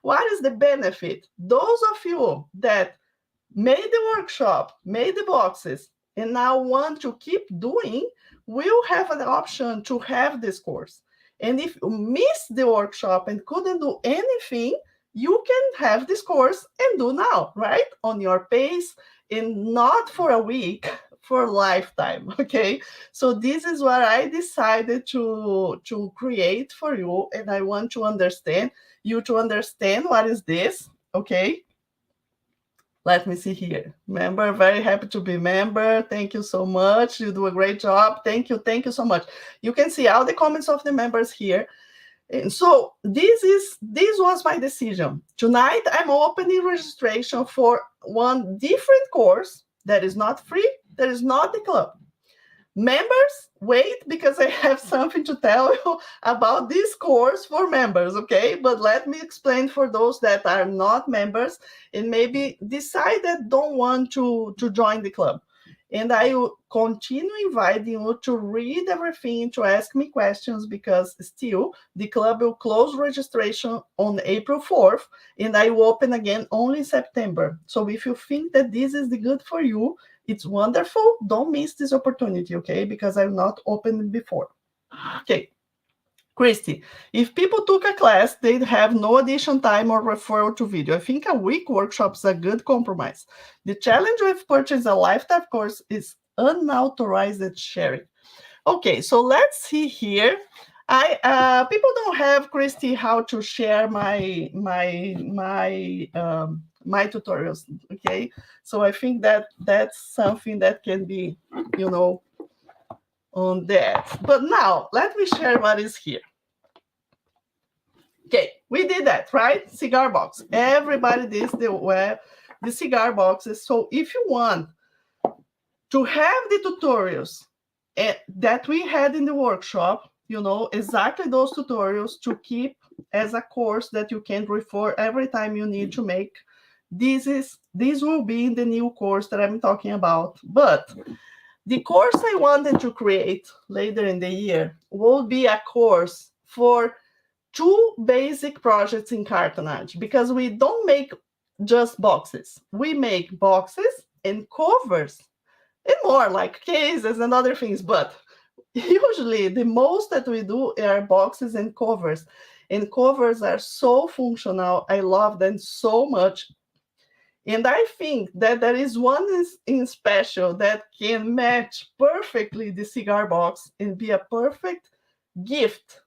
what is the benefit? Those of you that made the workshop, made the boxes, and now want to keep doing, will have an option to have this course. And if you missed the workshop and couldn't do anything, you can have this course and do now, right? On your pace, and not for a week, for a lifetime, okay? So this is what I decided to create for you, and I want to understand what is this, okay? Let me see here. Member, very happy to be member. Thank you so much. You do a great job. Thank you so much. You can see all the comments of the members here. And so this was my decision. Tonight, I'm opening registration for one different course that is not free, that is not the club. Members, wait, because I have something to tell you about this course for members, okay? But let me explain for those that are not members and maybe decide that don't want to join the club. And I will continue inviting you to read everything, to ask me questions, because still the club will close registration on April 4th, and I will open again only in September. So if you think that this is the good for you, it's wonderful. Don't miss this opportunity, okay? Because I've not opened before. Okay. Christy, if people took a class, they'd have no addition time or referral to video. I think a week workshop is a good compromise. The challenge with purchasing a lifetime course is unauthorized sharing. Okay, so let's see here. People don't have, Christy, how to share my tutorials. Okay, so I think that's something that can be, on that. But now let me share what is here. Okay, we did that, right? Cigar box. Everybody did the cigar boxes. So if you want to have the tutorials that we had in the workshop, exactly those tutorials to keep as a course that you can refer every time you need to make, this will be in the new course that I'm talking about. But the course I wanted to create later in the year will be a course for 2 basic projects in cartonnage, because we don't make just boxes. We make boxes and covers and more, like cases and other things. But usually the most that we do are boxes and covers. And covers are so functional. I love them so much. And I think that there is one in special that can match perfectly the cigar box and be a perfect gift,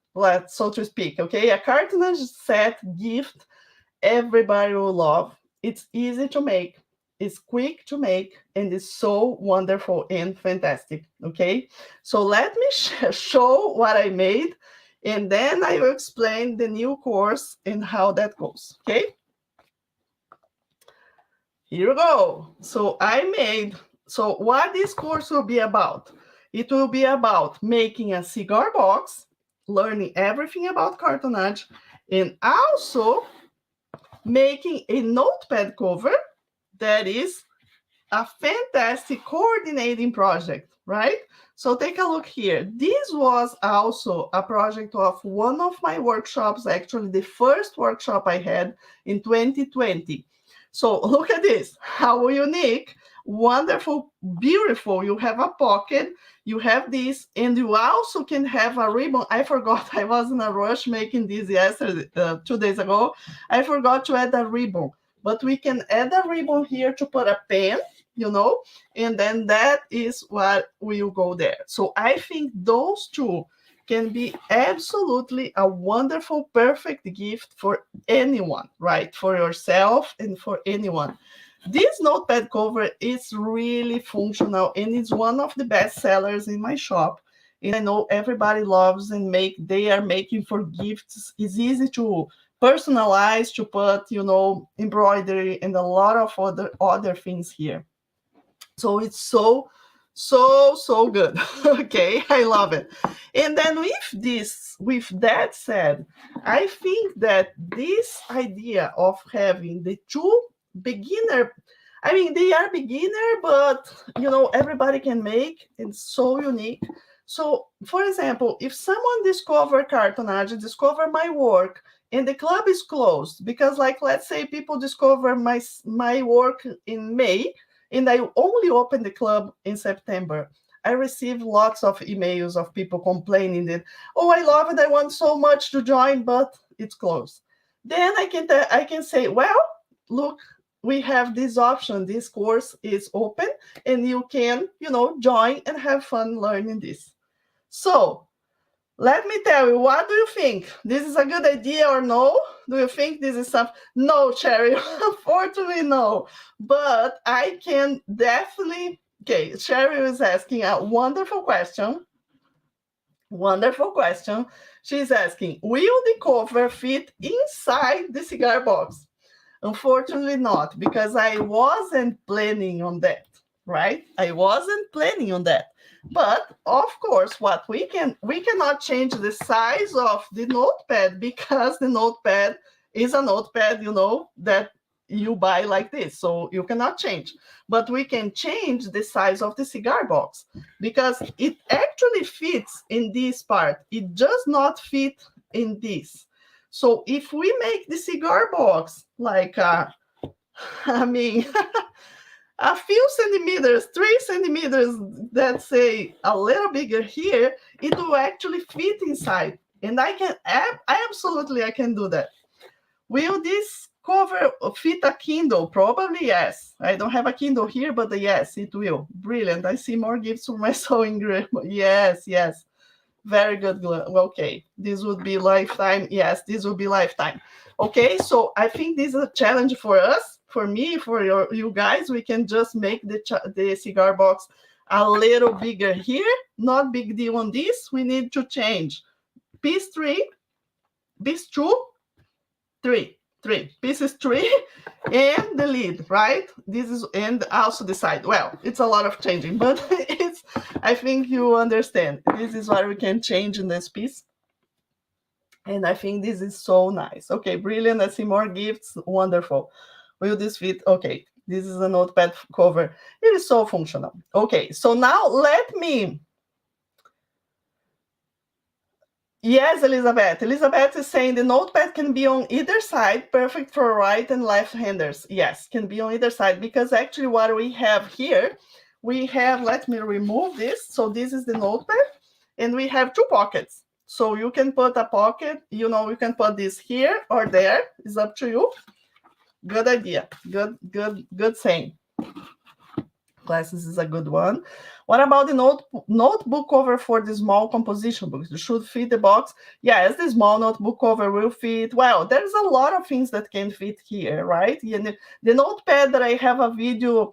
so to speak, okay? A cartonnage set gift everybody will love. It's easy to make, it's quick to make, and it's so wonderful and fantastic, okay? So let me show what I made, and then I will explain the new course and how that goes, okay? Here we go. So what this course will be about? It will be about making a cigar box, learning everything about cartonnage, and also making a notepad cover that is a fantastic coordinating project, right? So take a look here. This was also a project of one of my workshops, actually the first workshop I had in 2020. So look at this, how unique, wonderful, beautiful. You have a pocket, you have this, and you also can have a ribbon. I forgot, I was in a rush making this yesterday, 2 days ago. I forgot to add a ribbon, but we can add a ribbon here to put a pen, and then that is what will go there. So I think those two can be absolutely a wonderful, perfect gift for anyone, right? For yourself and for anyone. This notepad cover is really functional and it's one of the best sellers in my shop. And I know everybody loves and they are making for gifts. It's easy to personalize, to put, embroidery and a lot of other things here. So it's so good. Okay, I love it. And then with that said, I think that this idea of having the two beginner, I mean, they are beginner, but everybody can make. It's so unique. So, for example, if someone discover cartonage, discover my work, and the club is closed because, like, let's say people discover my work in May, and I only opened the club in September. I received lots of emails of people complaining that, oh, I love it, I want so much to join, but it's closed. Then I can say, well, look, we have this option. This course is open, and you can, join and have fun learning this. So let me tell you, what do you think? This is a good idea or no? Do you think this is something? No, Cherry, unfortunately, no. But I can definitely. Okay, Cherry is asking a wonderful question. Wonderful question. She's asking, will the cover fit inside the cigar box? Unfortunately, not, because I wasn't planning on that, right? I wasn't planning on that. But of course, what we cannot change the size of the notepad because the notepad is a notepad, that you buy like this. So you cannot change. But we can change the size of the cigar box because it actually fits in this part. It does not fit in this. So if we make the cigar box like I mean, a few centimeters, 3 centimeters, let's say a little bigger here, it will actually fit inside. And I can do that. Will this cover fit a Kindle? Probably yes. I don't have a Kindle here, but yes, it will. Brilliant. I see more gifts for my sewing group. Yes. Very good. Okay, this would be lifetime. Yes, this will be lifetime. Okay, so I think this is a challenge for us, for me, for you guys. We can just make the cigar box a little bigger here. Not big deal on this. We need to change piece 3, piece 2, 3, pieces 3, and the lid, right? This is, and also the side. Well, it's a lot of changing, but it's, I think you understand. This is what we can change in this piece. And I think this is so nice. Okay, brilliant. I see more gifts. Wonderful. Will this fit? Okay, this is a notepad cover. It is so functional. Okay, so now let me. Yes, Elizabeth. Elizabeth is saying the notepad can be on either side, perfect for right and left-handers. Yes, can be on either side, because actually what we have here, we have, let me remove this. So this is the notepad, and we have 2 pockets. So you can put a pocket, you can put this here or there. It's up to you. Good idea. Good saying. Glasses is a good one. What about the notebook cover for the small composition books? It should fit the box. Yes, the small notebook cover will fit. Well, there's a lot of things that can fit here, right? And the notepad that I have a video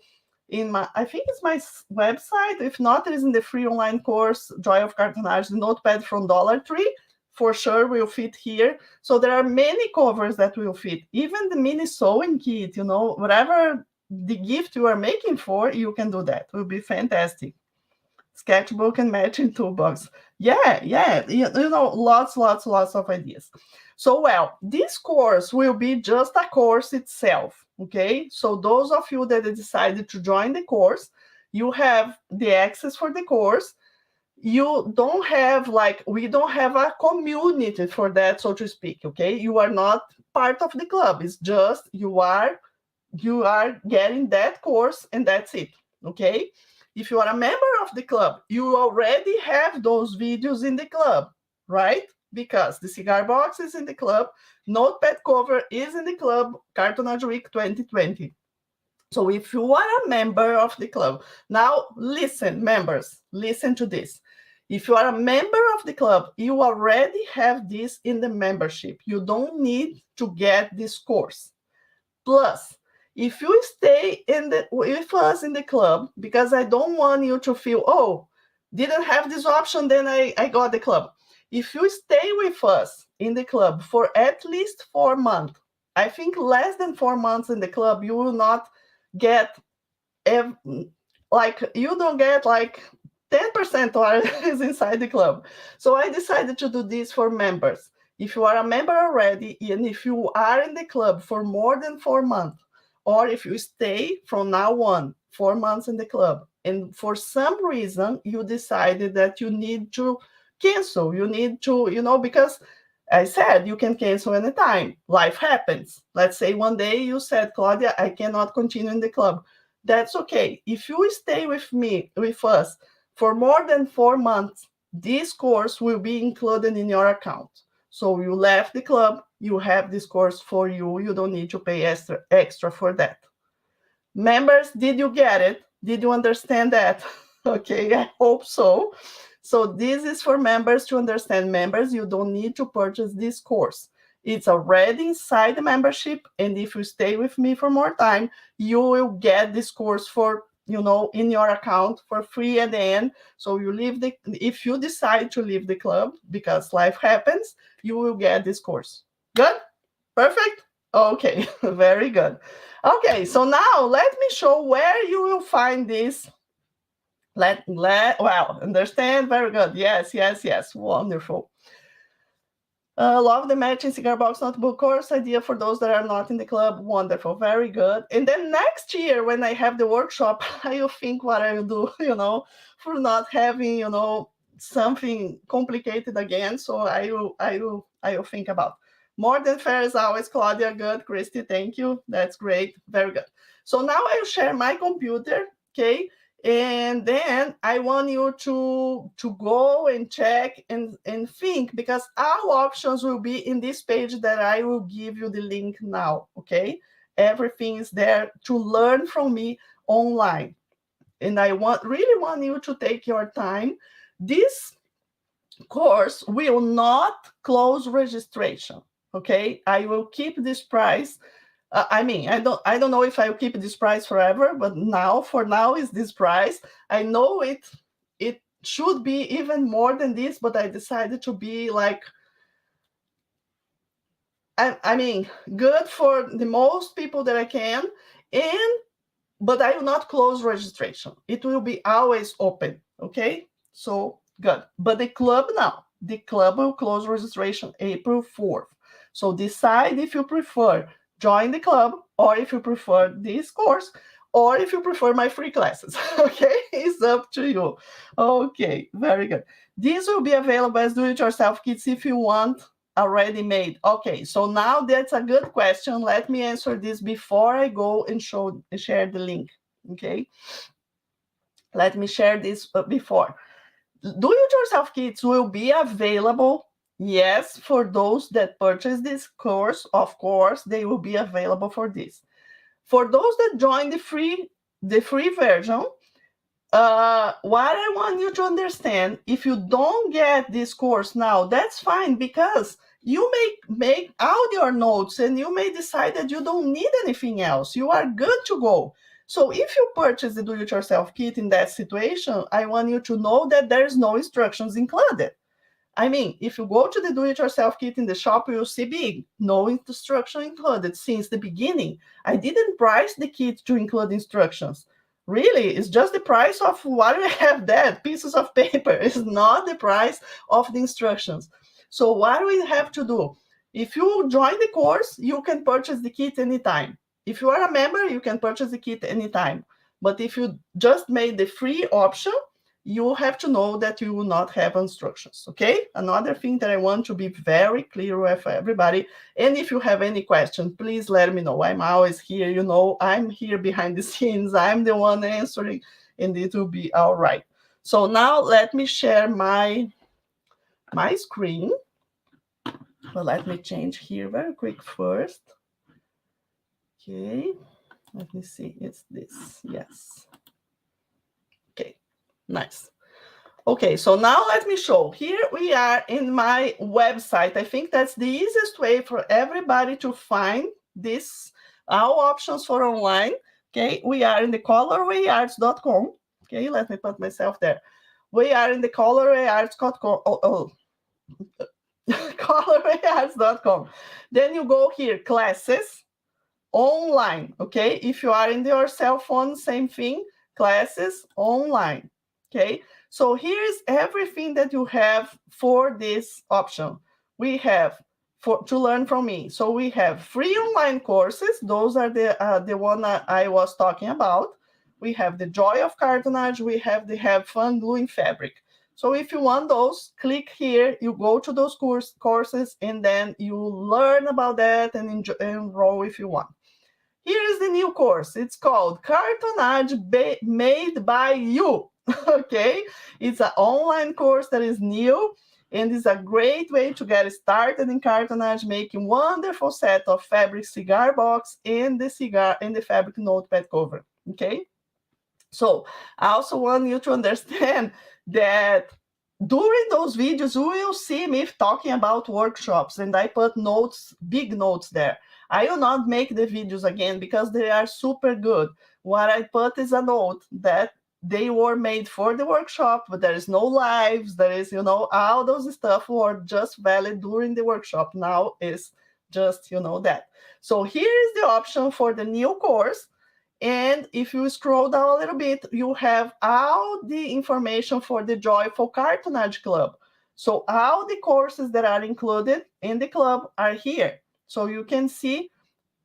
in my, I think it's my website. If not, it is in the free online course, Joy of Cartonage. The notepad from Dollar Tree for sure will fit here. So there are many covers that will fit. Even the mini sewing kit, whatever the gift you are making for, you can do that. It will be fantastic. sketchbook and matching toolbox. Yeah, lots of ideas. So, well, this course will be just a course itself, okay? So those of you that decided to join the course, you have the access for the course. You don't have like, we don't have a community for that, so to speak, okay? You are not part of the club. It's just you are getting that course and that's it, okay? If you are a member of the club, you already have those videos in the club, right? Because the cigar box is in the club, notepad cover is in the club, Cartoonage Week 2020. So if you are a member of the club, now listen, members, listen to this. If you are a member of the club, you already have this in the membership. You don't need to get this course. Plus, if you stay with us in the club, because I don't want you to feel, oh, didn't have this option, then I got the club. If you stay with us in the club for at least 4 months, I think less than 4 months in the club, you will not get ev- like you don't get like 10% what is inside the club. So I decided to do this for members. If you are a member already, and if you are in the club for more than 4 months, or if you stay from now on 4 months in the club, and for some reason you decided that you need to cancel, you need to, because I said you can cancel anytime. Life happens. Let's say one day you said, Claudia, I cannot continue in the club. That's okay. If you stay with us for more than 4 months, this course will be included in your account. So you left the club, you have this course for you. You don't need to pay extra for that. Members, did you get it? Did you understand that? Okay, I hope so. So this is for members to understand. Members, you don't need to purchase this course. It's already inside the membership, and if you stay with me for more time, you will get this course for, in your account for free at the end. So if you decide to leave the club because life happens, you will get this course. Good? Perfect? Okay, very good. Okay, so now let me show where you will find this. Well, understand? Very good. Yes. Wonderful. Love the matching cigar box notebook course idea for those that are not in the club. Wonderful. Very good. And then next year, when I have the workshop, I will think what I will do, for not having, something complicated again. So I will think about. More than fair as always, Claudia. Good. Christy, thank you. That's great. Very good. So now I will share my computer. Okay. And then I want you to go and check and think, because our options will be in this page that I will give you the link now. Okay, everything is there to learn from me online, and I really want you to take your time. This course will not close registration. Okay, I will keep this price. I don't know if I'll keep this price forever, but for now is this price. I know it should be even more than this, but I decided to be like, good for the most people that I can, but I will not close registration. It will be always open. Okay, so good. But the club will close registration April 4th. So decide if you prefer join the club, or if you prefer this course, or if you prefer my free classes. Okay, it's up to you. Okay, very good. This will be available as do-it-yourself kits if you want already made. Okay, so now that's a good question. Let me answer this before I go and share the link. Okay, let me share this before. Do-it-yourself kits will be available. Yes, for those that purchase this course, of course, they will be available for this. For those that join the free version, what I want you to understand, if you don't get this course now, that's fine, because you may make out your notes and you may decide that you don't need anything else. You are good to go. So if you purchase the do-it-yourself kit in that situation, I want you to know that there's no instructions included. If you go to the do-it-yourself kit in the shop, you'll see big, no instruction included since the beginning. I didn't price the kit to include instructions. Really, it's just the price of what we have there, pieces of paper. It's not the price of the instructions. So what we have to do? If you join the course, you can purchase the kit anytime. If you are a member, you can purchase the kit anytime. But if you just made the free option, you have to know that you will not have instructions, okay? Another thing that I want to be very clear with everybody, and if you have any questions, please let me know. I'm always here, you know, I'm here behind the scenes. I'm the one answering, and it will be all right. So now let me share my screen. But let me change here very quick first. Okay, let me see, it's this, yes. Okay, nice. Okay, so now let me show. Here we are in my website. I think that's the easiest way for everybody to find this, our options for online. Okay, we are in the colorwayarts.com. Okay, let me put myself there. We are in the colorwayarts.com. Colorwayarts.com. Then you go here, classes, online. Okay, if you are in your cell phone, same thing, classes online. Okay, so here's everything that you have for this option. We have to learn from me. So we have free online courses. Those are the one that I was talking about. We have the joy of cartonage. We have the have fun gluing fabric. So if you want those, click here, you go to those courses, and then you learn about that and enroll if you want. Here is the new course. It's called Cartonage Made by You. Okay, it's an online course that is new, and is a great way to get started in cartonage, making wonderful set of fabric cigar box and the fabric notepad cover. Okay, so I also want you to understand that during those videos, you will see me talking about workshops, and I put notes, big notes there. I will not make the videos again because they are super good. What I put is a note that they were made for the workshop, but there is no lives, there is, all those stuff were just valid during the workshop. Now is just, that. So here is the option for the new course. And if you scroll down a little bit, you have all the information for the Joyful Cartonage Club. So all the courses that are included in the club are here. So you can see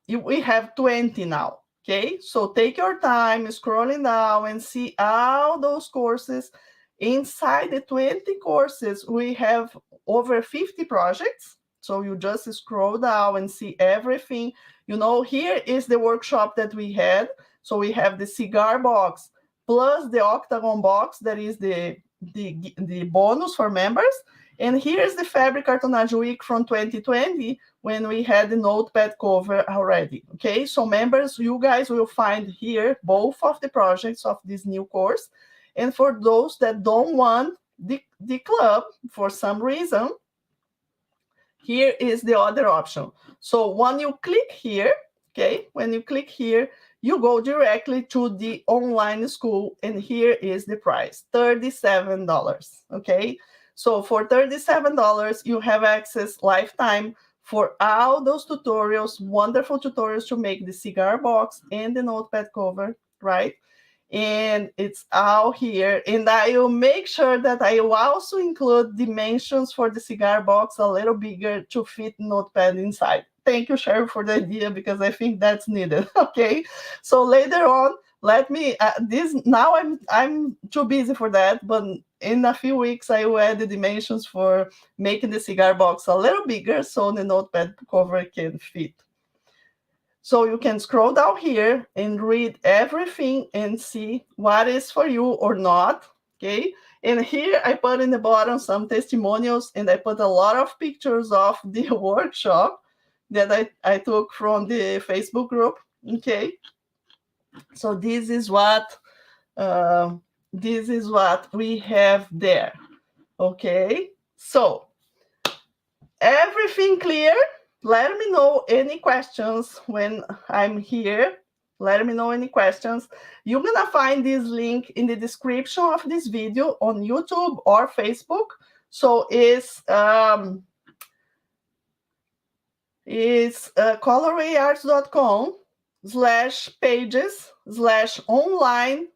we have 20 now. Okay, so take your time scrolling down and see all those courses. Inside the 20 courses, we have over 50 projects. So you just scroll down and see everything. Here is the workshop that we had. So we have the cigar box plus the octagon box, that is the bonus for members. And here's the fabric cartonage week from 2020, when we had the notepad cover already. Okay, so members, you guys will find here both of the projects of this new course. And for those that don't want the club for some reason, here is the other option. So when you click here, okay, when you click here, you go directly to the online school, and here is the price, $37. Okay, so for $37, you have access lifetime for all those tutorials, wonderful tutorials to make the cigar box and the notepad cover, right? And it's all here. And I will make sure that I will also include dimensions for the cigar box a little bigger to fit notepad inside. Thank you, Cheryl, for the idea, because I think that's needed. Okay, so later on, let me this now I'm too busy for that, but in a few weeks I will add the dimensions for making the cigar box a little bigger so the notepad cover can fit. So you can scroll down here and read everything and see what is for you or not, okay? And here I put in the bottom some testimonials, and I put a lot of pictures of the workshop that I took from the Facebook group, okay? So this is what we have there, okay? So everything clear? Let me know any questions when I'm here. Let me know any questions. You're gonna find this link in the description of this video on YouTube or Facebook. So it's colorwayarts.com /pages/online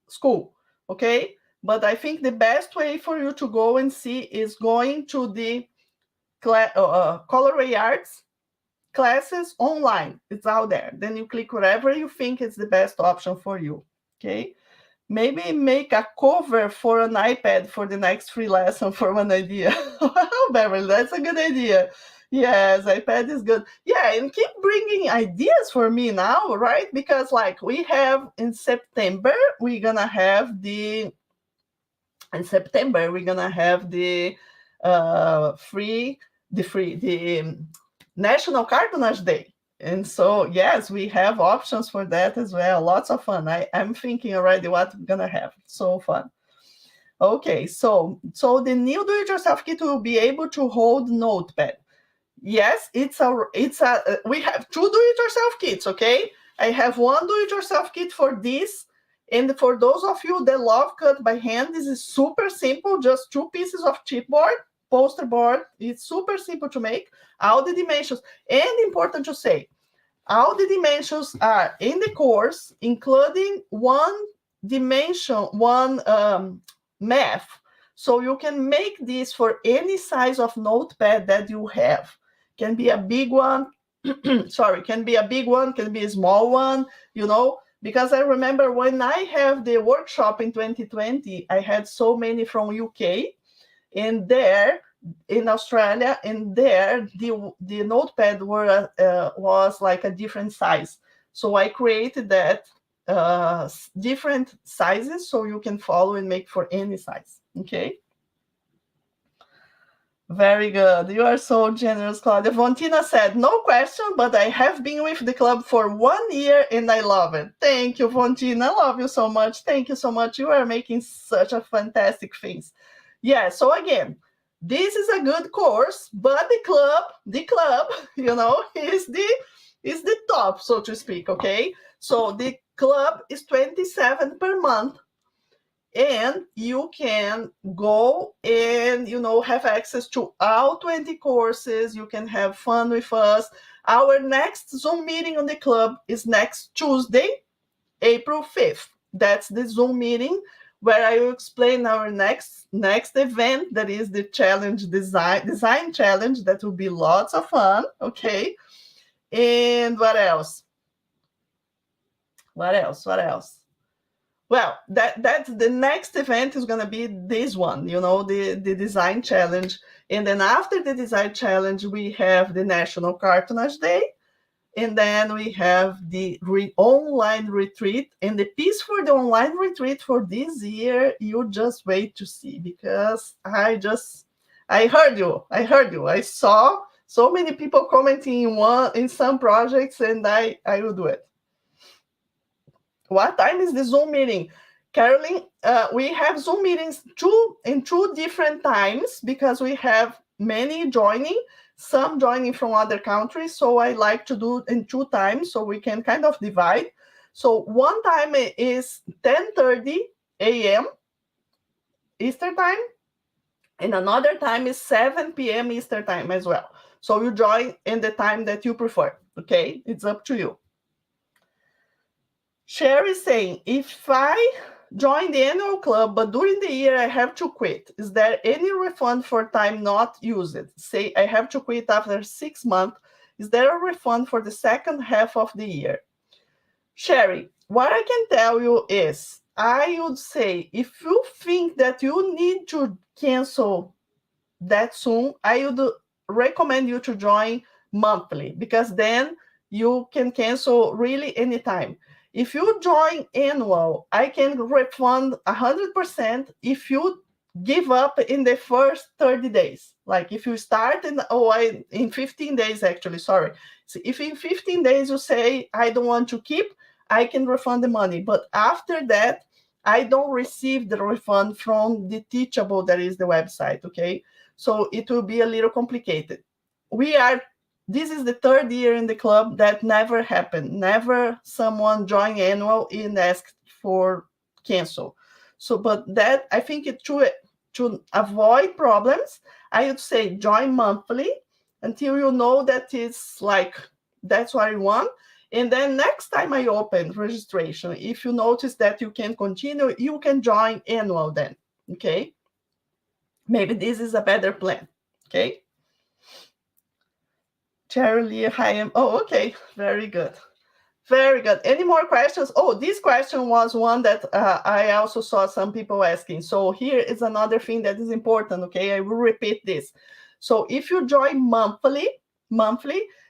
school. Okay. But I think the best way for you to go and see is going to the Colorway Arts classes online. It's out there. Then you click whatever you think is the best option for you. Okay. Maybe make a cover for an iPad for the next free lesson for one idea. Beverly, that's a good idea. Yes, iPad is good. Yeah, and keep bringing ideas for me now, right? Because like we have in September, we're gonna have the free the National Cartoonage Day. And so, yes, we have options for that as well. Lots of fun. I'm thinking already what we're gonna have. So fun. Okay, so the new do-it-yourself kit will be able to hold notepad. Yes, we have two do-it-yourself kits. Okay, I have one do-it-yourself kit for this, and for those of you that love cut by hand, this is super simple. Just two pieces of chipboard, poster board. It's super simple to make. All the dimensions, and important to say, all the dimensions are in the course, including one dimension, one math. So you can make this for any size of notepad that you have. Can be a big one. Sorry, can be a big one, can be a small one, because I remember when I have the workshop in 2020, I had so many from UK, and there in Australia, and there the notepad was like a different size. So I created that different sizes so you can follow and make for any size. Okay. Very good. You are so generous, Claudia. Vontina said, no question, but I have been with the club for 1 year and I love it. Thank you, Vontina. I love you so much. Thank you so much. You are making such a fantastic things. Yeah, so again, this is a good course, but the club, is the top, so to speak, okay? So the club is 27 per month, and you can go and have access to all 20 courses. You can have fun with us. Our next Zoom meeting on the club is next Tuesday, April 5th. That's the Zoom meeting where I will explain our next event, that is the challenge design challenge. That will be lots of fun. Okay. And what else? Well, that's the next event is going to be this one, the design challenge. And then after the design challenge, we have the National Cartoonage Day. And then we have the online retreat. And the piece for the online retreat for this year, you just wait to see, because I heard you. I saw so many people commenting in some projects, and I will do it. What time is the Zoom meeting? Caroline, we have Zoom meetings in two different times, because we have many joining, some joining from other countries. So I like to do in two times so we can kind of divide. So one time is 10:30 a.m. Eastern time, and another time is 7 p.m. Eastern time as well. So you join in the time that you prefer. Okay, it's up to you. Sherry is saying, if I join the annual club, but during the year I have to quit, is there any refund for time not used? Say I have to quit after 6 months. Is there a refund for the second half of the year? Sherry, what I can tell you is, I would say, if you think that you need to cancel that soon, I would recommend you to join monthly, because then you can cancel really anytime. If you join annual, I can refund 100% if you give up in the first 30 days. Like if you start in 15 days, actually, sorry. So if in 15 days you say, I don't want to keep, I can refund the money. But after that, I don't receive the refund from the Teachable, that is the website, okay? So it will be a little complicated. This is the third year in the club that never happened. Never someone joined annual and asked for cancel. So, but that, I think to avoid problems, I would say join monthly until you know that it's like, that's what you want. And then next time I open registration, if you notice that you can continue, you can join annual then, okay? Maybe this is a better plan, okay? Charlie, hi. Oh, okay, very good. Very good. Any more questions? Oh, this question was one that I also saw some people asking. So here is another thing that is important, okay? I will repeat this. So if you join monthly,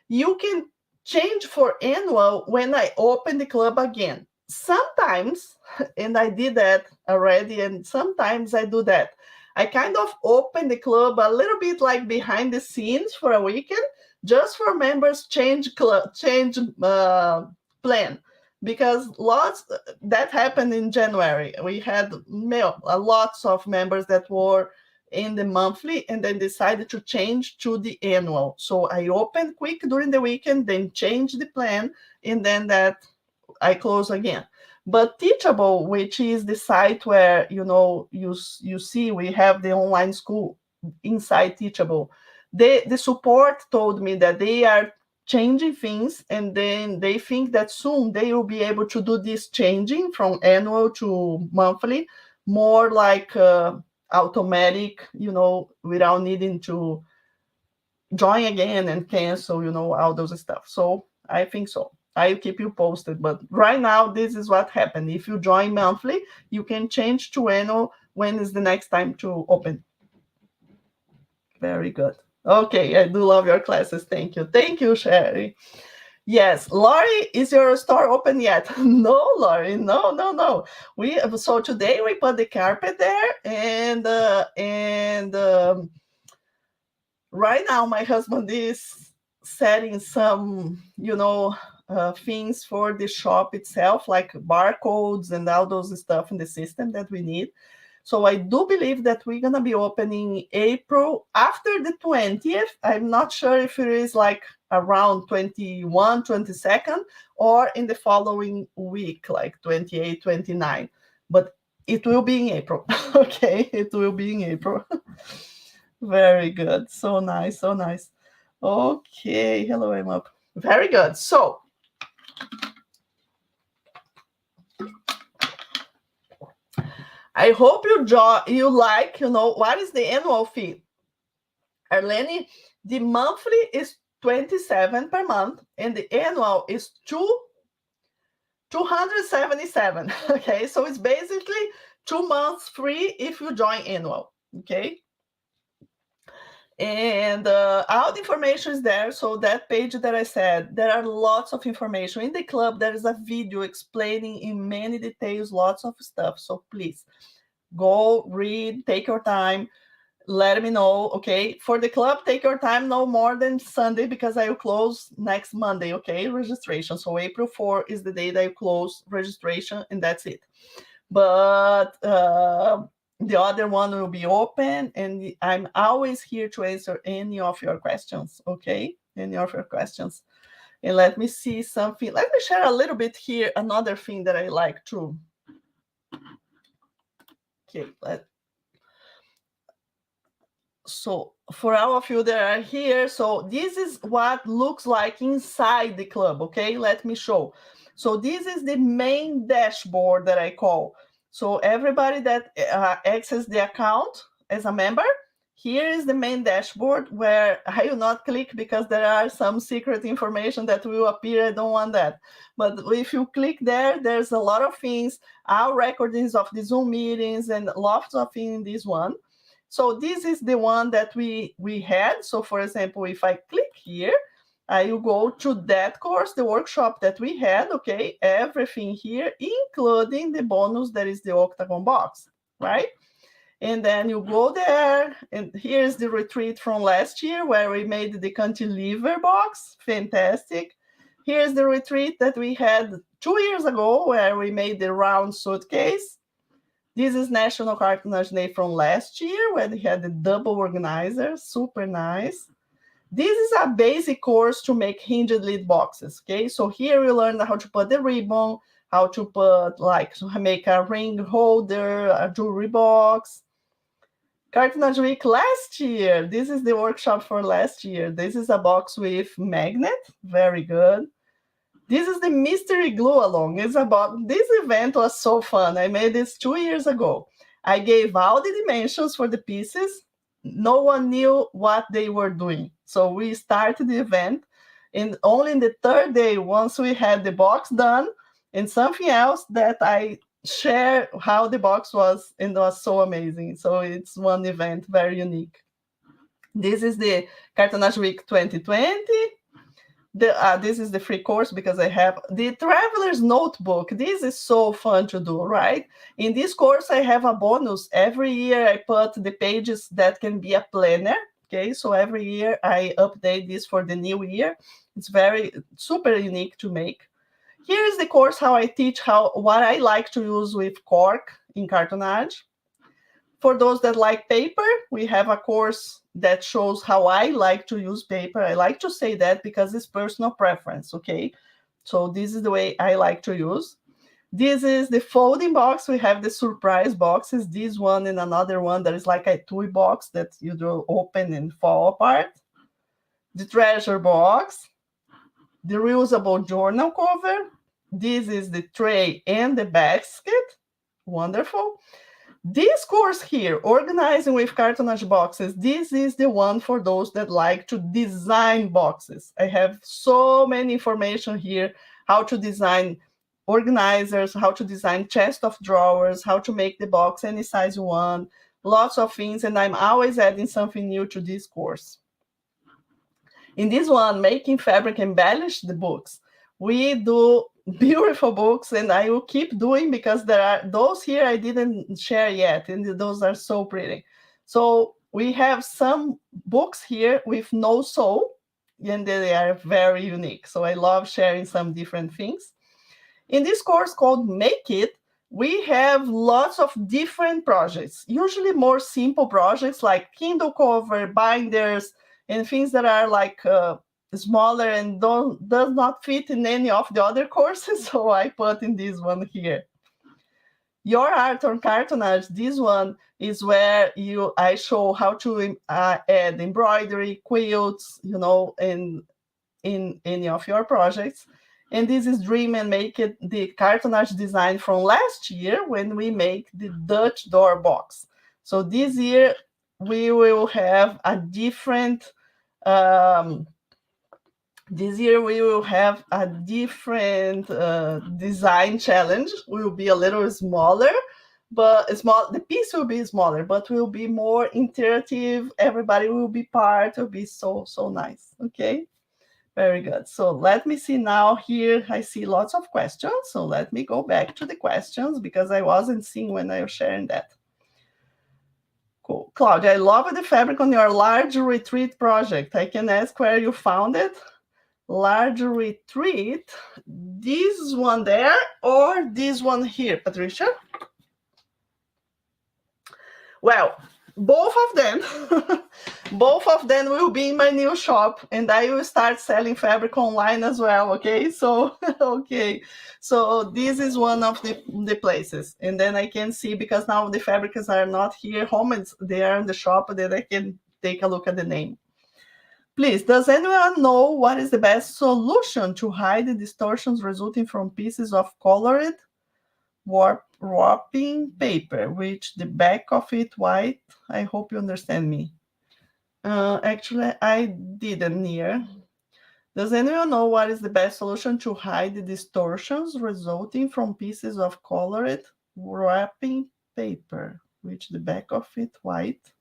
you can change for annual when I open the club again. Sometimes, and I did that already, and sometimes I do that. I kind of open the club a little bit like behind the scenes for a weekend, just for members change plan, because lots that happened in January. We had lots of members that were in the monthly and then decided to change to the annual. So I opened quick during the weekend, then changed the plan, and then that I close again. But Teachable, which is the site where you see we have the online school inside Teachable, the support told me that they are changing things, and then they think that soon they will be able to do this changing from annual to monthly more like automatic, without needing to join again and cancel, all those stuff. So I think so. I'll keep you posted. But right now, this is what happened. If you join monthly, you can change to annual when is the next time to open. Very good. Okay, I do love your classes. Thank you. Thank you, Sherry. Yes, Laurie, is your store open yet? No, Laurie, no. So today we put the carpet there, and right now my husband is setting some, things for the shop itself, like barcodes and all those stuff in the system that we need. So I do believe that we're going to be opening April after the 20th. I'm not sure if it is like around 21, 22nd, or in the following week, like 28, 29. But it will be in April. Okay, it will be in April. Very good. So nice, so nice. Okay, hello, I'm up. Very good. So I hope you like, what is the annual fee? Arlene, the monthly is 27 per month, and the annual is 277. Okay, so it's basically 2 months free if you join annual. Okay. And all the information is there. So that page that I said, there are lots of information. In the club, there is a video explaining in many details, lots of stuff. So please go read, take your time, let me know. Okay, for the club, take your time, no more than Sunday, because I will close next Monday. Okay, registration. So April 4 is the day that I close registration, and that's it. But the other one will be open, and I'm always here to answer any of your questions. Okay, any of your questions. And let me see something. Let me share a little bit here. Another thing that I like to. Okay, so for all of you that are here, so this is what looks like inside the club. Okay, let me show. So this is the main dashboard that I call. So everybody that access the account as a member, here is the main dashboard, where I will not click because there are some secret information that will appear. I don't want that. But if you click there, there's a lot of things, our recordings of the Zoom meetings, and lots of things in this one. So this is the one that we had. So for example, if I click here, I will go to that course, the workshop that we had. Okay, everything here, including the bonus that is the Octagon box, right? And then you go there, and here's the retreat from last year where we made the cantilever box. Fantastic. Here's the retreat that we had 2 years ago where we made the round suitcase. This is National Cartoonage Day from last year, where they had the double organizer. Super nice. This is a basic course to make hinged lid boxes. Okay, so here we learned how to put the ribbon, how to put, make a ring holder, a jewelry box. Cartoonage Week last year. This is the workshop for last year. This is a box with magnet. Very good. This is the mystery glue along. It's about this event was so fun. I made this 2 years ago. I gave all the dimensions for the pieces. No one knew what they were doing. So we started the event, and only in the third day, once we had the box done and something else that I share how the box was, and it was so amazing. So it's one event, very unique. This is the Cartonage Week 2020. This is the free course because I have the Traveler's Notebook. This is so fun to do, right? In this course, I have a bonus. Every year, I put the pages that can be a planner. Okay, so every year I update this for the new year. It's very super unique to make. Here is the course how I teach what I like to use with cork in cartonnage. For those that like paper, we have a course that shows how I like to use paper. I like to say that because it's personal preference, okay? So this is the way I like to use. This is the folding box. We have the surprise boxes. This one and another one that is like a toy box that you do open and fall apart. The treasure box. The reusable journal cover. This is the tray and the basket. Wonderful. This course here, Organizing with Cartonnage Boxes, this is the one for those that like to design boxes. I have so many information here, how to design organizers, how to design chest of drawers, how to make the box any size you want, lots of things, and I'm always adding something new to this course. In this one, Making Fabric Embellish the Books, we do beautiful books, and I will keep doing because there are those here I didn't share yet, and those are so pretty. So we have some books here with no sole, and they are very unique. So I love sharing some different things. In this course called Make It, we have lots of different projects, usually more simple projects like Kindle cover, binders, and things that are like smaller and does not fit in any of the other courses. So I put in this one here. Your Art on Cartonnage, this one is where I show how to add embroidery, quilts, in any of your projects. And this is Dream and Make It, the cartonnage design from last year when we make the Dutch door box. So this year we will have a different design challenge. We will be a little smaller, but the piece will be smaller, but will be more interactive. Everybody will be part. It will be so nice. Okay. Very good. So let me see now here. I see lots of questions. So let me go back to the questions because I wasn't seeing when I was sharing that. Cool. Claudia, I love the fabric on your large retreat project. I can ask where you found it. Large retreat. This one there or this one here, Patricia? Well, both of them. Both of them will be in my new shop, and I will start selling fabric online as well. Okay, so okay, so this is one of the places, and then I can see because now the fabrics are not here home, they are in the shop. Then I can take a look at the name. Please, does anyone know what is the best solution to hide the distortions resulting from pieces of colored wrapping paper, which the back of it white? I hope you understand me. Actually, I didn't hear. Does anyone know what is the best solution to hide the distortions resulting from pieces of colored wrapping paper, which the back of it white?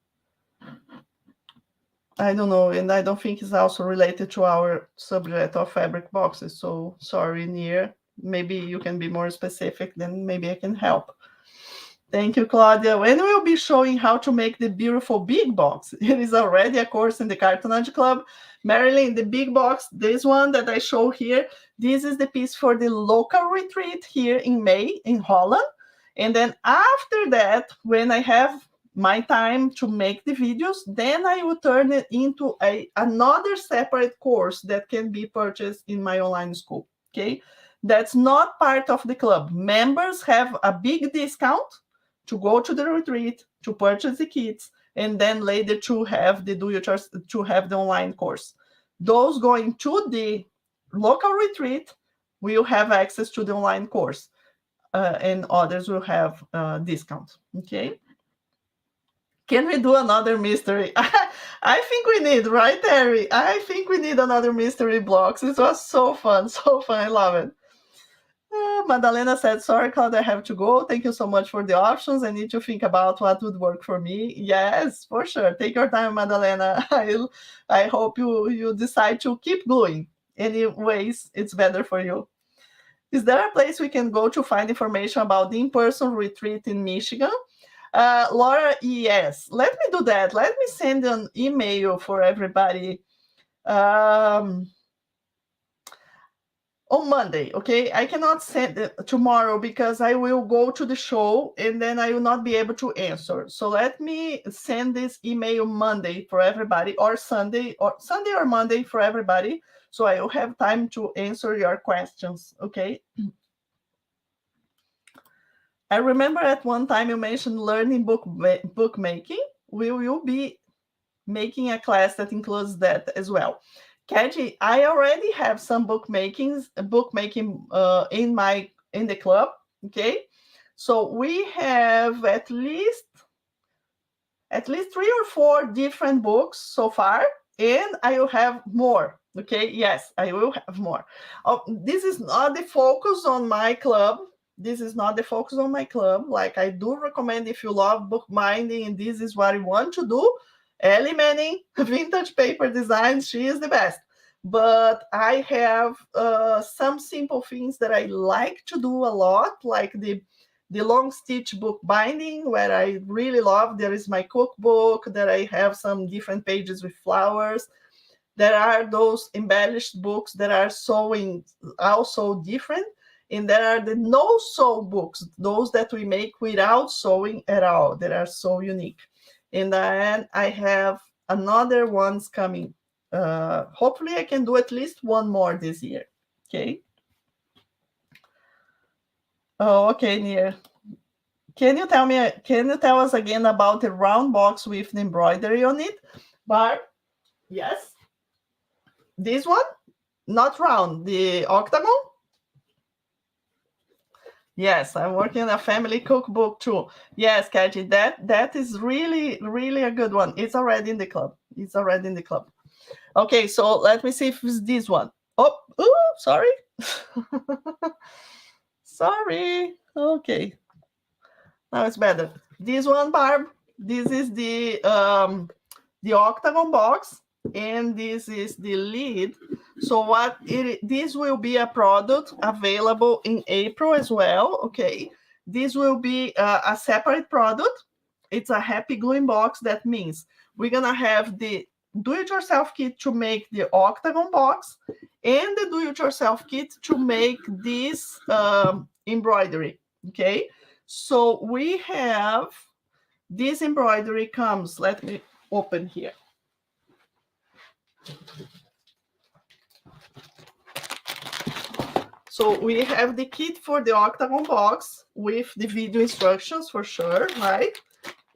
I don't know, and I don't think it's also related to our subject of fabric boxes. So sorry, Near. Maybe you can be more specific, then maybe I can help. Thank you, Claudia. When we'll be showing how to make the beautiful big box. It is already a course in the Cartonnage Club. Marilyn, the big box, this one that I show here, this is the piece for the local retreat here in May in Holland. And then after that, when I have my time to make the videos, then I will turn it into another separate course that can be purchased in my online school, okay? That's not part of the club. Members have a big discount to go to the retreat, to purchase the kits, and then later to have the to have the online course. Those going to the local retreat, will have access to the online course, and others will have discount. Okay. Can we do another mystery? I think we need, right, Terry? I think we need another mystery blocks. It was so fun, so fun. I love it. Madalena said, sorry, Claudia, I have to go. Thank you so much for the options. I need to think about what would work for me. Yes, for sure. Take your time, Madalena. I hope you decide to keep going. Anyways, it's better for you. Is there a place we can go to find information about the in-person retreat in Michigan? Laura, yes. Let me do that. Let me send an email for everybody. On Monday, okay? I cannot send it tomorrow because I will go to the show and then I will not be able to answer. So let me send this email Monday for everybody, or Sunday or Monday for everybody, so I will have time to answer your questions, okay? I remember at one time you mentioned learning bookmaking. We will be making a class that includes that as well. Kaji, I already have some bookmaking in the club. Okay, so we have at least 3 or 4 different books so far, and I will have more. Okay, yes, I will have more. This is not the focus on my club. This is not the focus on my club. Like, I do recommend, if you love bookbinding and this is what you want to do, Ellie Manning, Vintage Paper Designs, she is the best. But I have some simple things that I like to do a lot, like the long stitch book binding, where I really love. There is my cookbook that I have some different pages with flowers. There are those embellished books that are sewing also different. And there are the no sew books, those that we make without sewing at all, that are so unique. And then I have another ones coming. Hopefully I can do at least one more this year. Okay. Oh, okay, Nia. Can you tell us again about the round box with the embroidery on it? Barb? Yes. This one? Not round, the octagon? Yes, I'm working on a family cookbook too. Yes, Kaji, that is really, really a good one. It's already in the club. Okay, so let me see if it's this one. Oh, sorry. Sorry. Okay. Now it's better. This one, Barb. This is the octagon box, and this is the lid. So this will be a product available in April as well. Okay, this will be a separate product. It's a happy gluing box. That means we're gonna have the do-it-yourself kit to make the octagon box, and the do-it-yourself kit to make this embroidery. Okay, so we have this embroidery comes. Let me open here. So we have the kit for the octagon box with the video instructions for sure, right?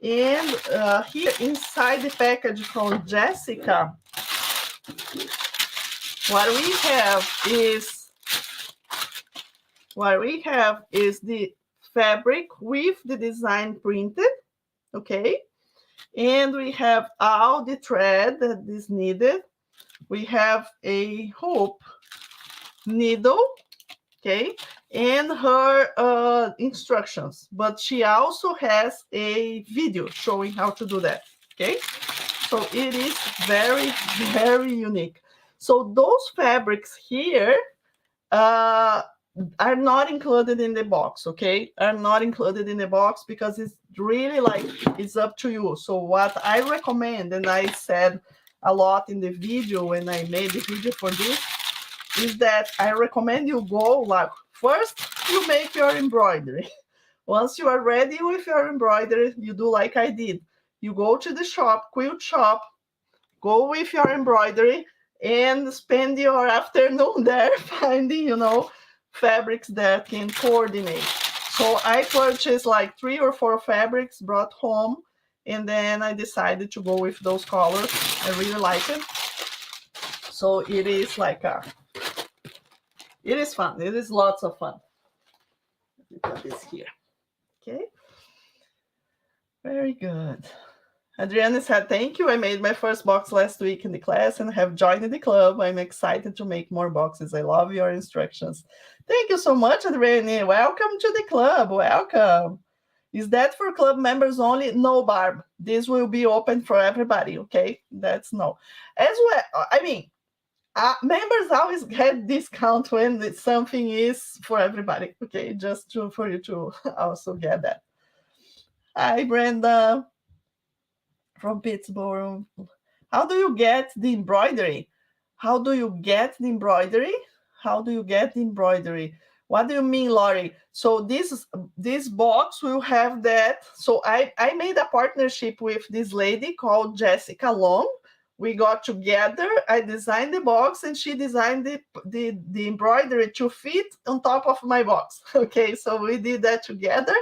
And here inside the package from Jessica, what we have is the fabric with the design printed, okay? And we have all the thread that is needed. We have a hoop, needle, okay, and her instructions. But she also has a video showing how to do that, okay? So it is very, very unique. So those fabrics here are not included in the box, okay? Are not included in the box because it's really like, it's up to you. So what I recommend, and I said a lot in the video when I made the video for this, is that I recommend you go, like, first you make your embroidery. Once you are ready with your embroidery, you do like I did. You go to the shop, quilt shop, go with your embroidery, and spend your afternoon there finding, fabrics that can coordinate. So I purchased like 3 or 4 fabrics, brought home, and then I decided to go with those colors. I really like it. So it is like It is fun. It is lots of fun. Let me put this here. Okay. Very good. Adriana said, thank you. I made my first box last week in the class and have joined the club. I'm excited to make more boxes. I love your instructions. Thank you so much, Adriana. Welcome to the club. Welcome. Is that for club members only? No, Barb. This will be open for everybody, okay? That's no. As well, I mean, members always get discount when something is for everybody, okay? Just for you to also get that. Hi, Brenda from Pittsburgh. How do you get the embroidery? How do you get the embroidery? How do you get the embroidery? What do you mean, Lori? So this box will have that. So I made a partnership with this lady called Jessica Long. We got together. I designed the box, and she designed the embroidery to fit on top of my box. Okay, so we did that together,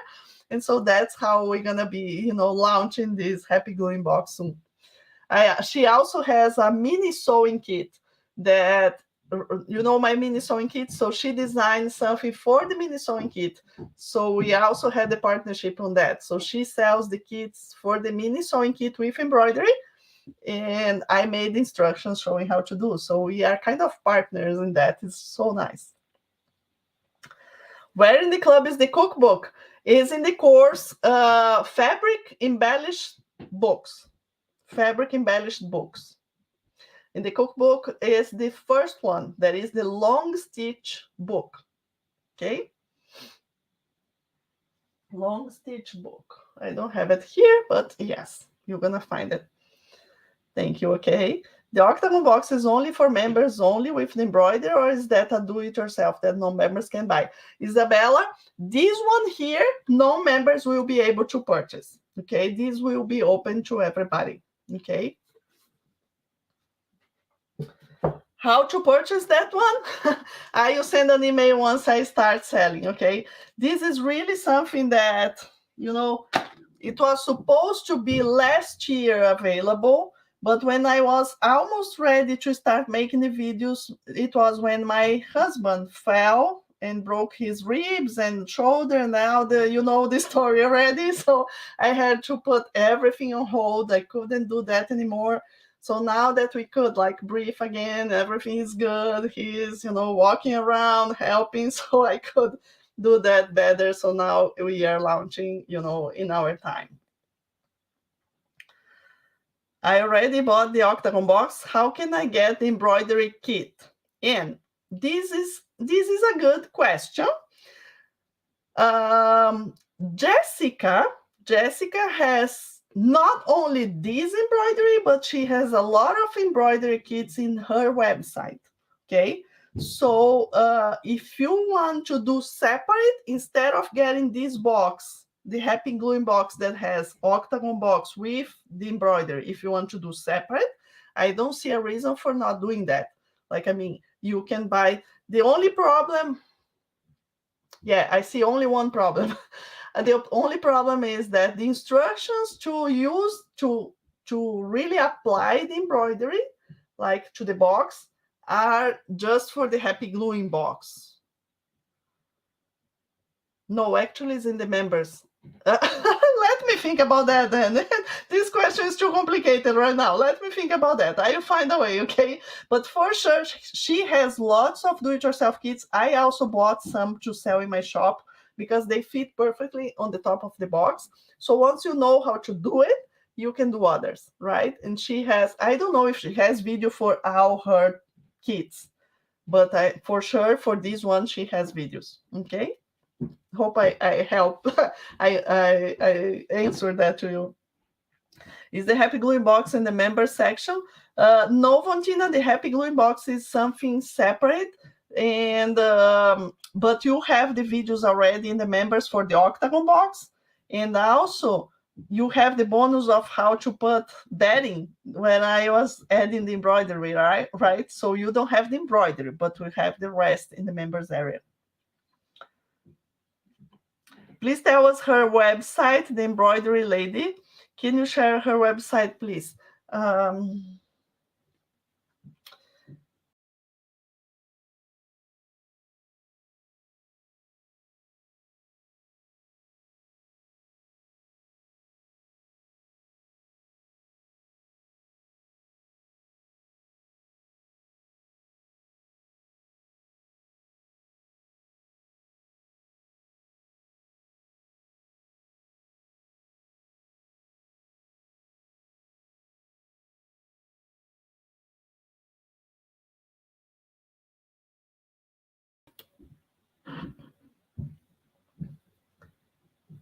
and so that's how we're gonna be, launching this Happy Gluing box soon. She also has a mini sewing kit that, my mini sewing kit. So she designed something for the mini sewing kit. So we also had a partnership on that. So she sells the kits for the mini sewing kit with embroidery, and I made instructions showing how to do. So we are kind of partners in that. It's so nice. Where in the club is the cookbook? Is in the course Fabric Embellished Books. Fabric Embellished Books. And the cookbook is the first one. That is the long stitch book. Okay? Long stitch book. I don't have it here, but yes, you're going to find it. Thank you. Okay. The octagon box is only for members only with the embroidery, or is that a do-it-yourself that non-members can buy? Isabella, this one here, non-members will be able to purchase. Okay. This will be open to everybody. Okay. How to purchase that one? I will send an email once I start selling, okay? This is really something that, it was supposed to be last year available, but when I was almost ready to start making the videos, it was when my husband fell and broke his ribs and shoulder, and now the story already. So I had to put everything on hold. I couldn't do that anymore. So now that we could breathe again, everything is good. He's, walking around, helping, so I could do that better. So now we are launching, in our time. I already bought the octagon box. How can I get the embroidery kit? And this is a good question. Jessica has not only this embroidery, but she has a lot of embroidery kits in her website. Okay, so if you want to do separate, instead of getting this box, the Happy Gluing box that has octagon box with the embroidery, if you want to do separate, I don't see a reason for not doing that. You can buy. The only problem, I see only one problem. The only problem is that the instructions to use to really apply the embroidery, to the box, are just for the Happy Gluing box. No, actually, it's in the members. Let me think about that then. This question is too complicated right now. Let me think about that. I'll find a way, okay? But for sure, she has lots of do-it-yourself kits. I also bought some to sell in my shop because they fit perfectly on the top of the box. So once you know how to do it, you can do others, right? And she has, I don't know if she has video for all her kits, but for sure for this one, she has videos, okay? Hope I help. I answered that to you. Is the Happy Gluing box in the member section? No, Vontina, the Happy Gluing box is something separate, and but you have the videos already in the members for the octagon box, and also you have the bonus of how to put batting when I was adding the embroidery, right? So you don't have the embroidery, but we have the rest in the members area. Please tell us her website, the embroidery lady. Can you share her website, please?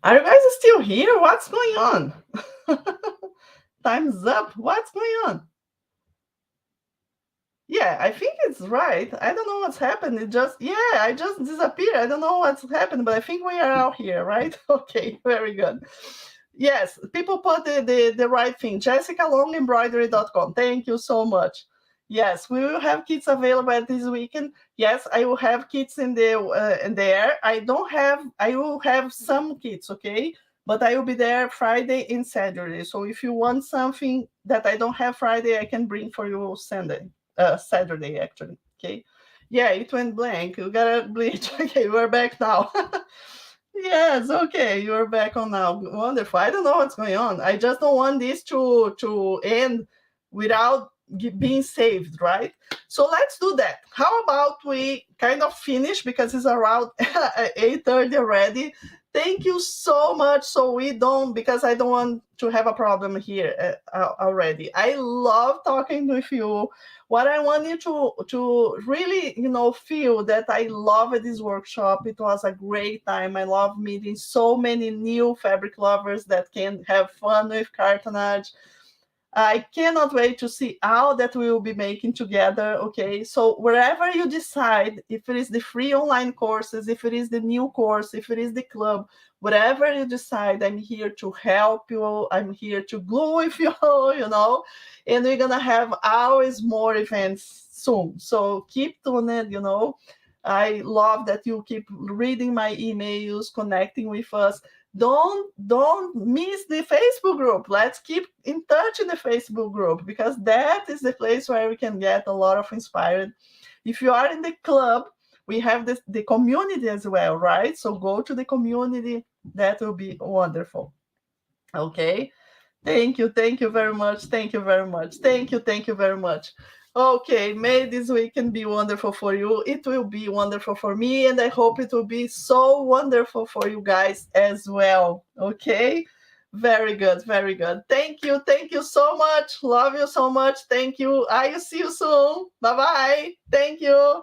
Are you guys still here? What's going on? Time's up. What's going on? Yeah, I think it's right. I don't know what's happened. It just, yeah, I just disappeared. I don't know what's happened, but I think we are out here, right? Okay, very good. Yes, people put the right thing. JessicaLongEmbroidery.com. Thank you so much. Yes, we will have kits available at this weekend. Yes, I will have kits in there. I will have some kits, okay? But I will be there Friday and Saturday. So if you want something that I don't have Friday, I can bring for you Sunday, Saturday actually. Okay. Yeah, it went blank. You gotta bleach. Okay, we're back now. Yes, okay, you're back on now. Wonderful. I don't know what's going on. I just don't want this to end without being saved, right? So let's do that. How about we kind of finish because it's around 8:30 already. Thank you so much. So we don't, because I don't want to have a problem here already. I love talking with you. What I want you to really, feel that I love this workshop. It was a great time. I love meeting so many new fabric lovers that can have fun with cartonnage. I cannot wait to see all that we will be making together. Okay, so wherever you decide, if it is the free online courses, if it is the new course, if it is the club, whatever you decide, I'm here to help you. I'm here to glue with you, and we're gonna have always more events soon. So keep tuned. I love that you keep reading my emails, connecting with us. Don't miss the Facebook group. Let's keep in touch in the Facebook group because that is the place where we can get a lot of inspired. If you are in the club, we have the community as well, right? So go to the community. That will be wonderful. Okay. Thank you very much. Thank you very much. Thank you very much. Okay, may this weekend be wonderful for you. It will be wonderful for me, and I hope it will be so wonderful for you guys as well. Okay, very good, very good. Thank you so much. Love you so much. Thank you. I will see you soon. Bye bye. Thank you.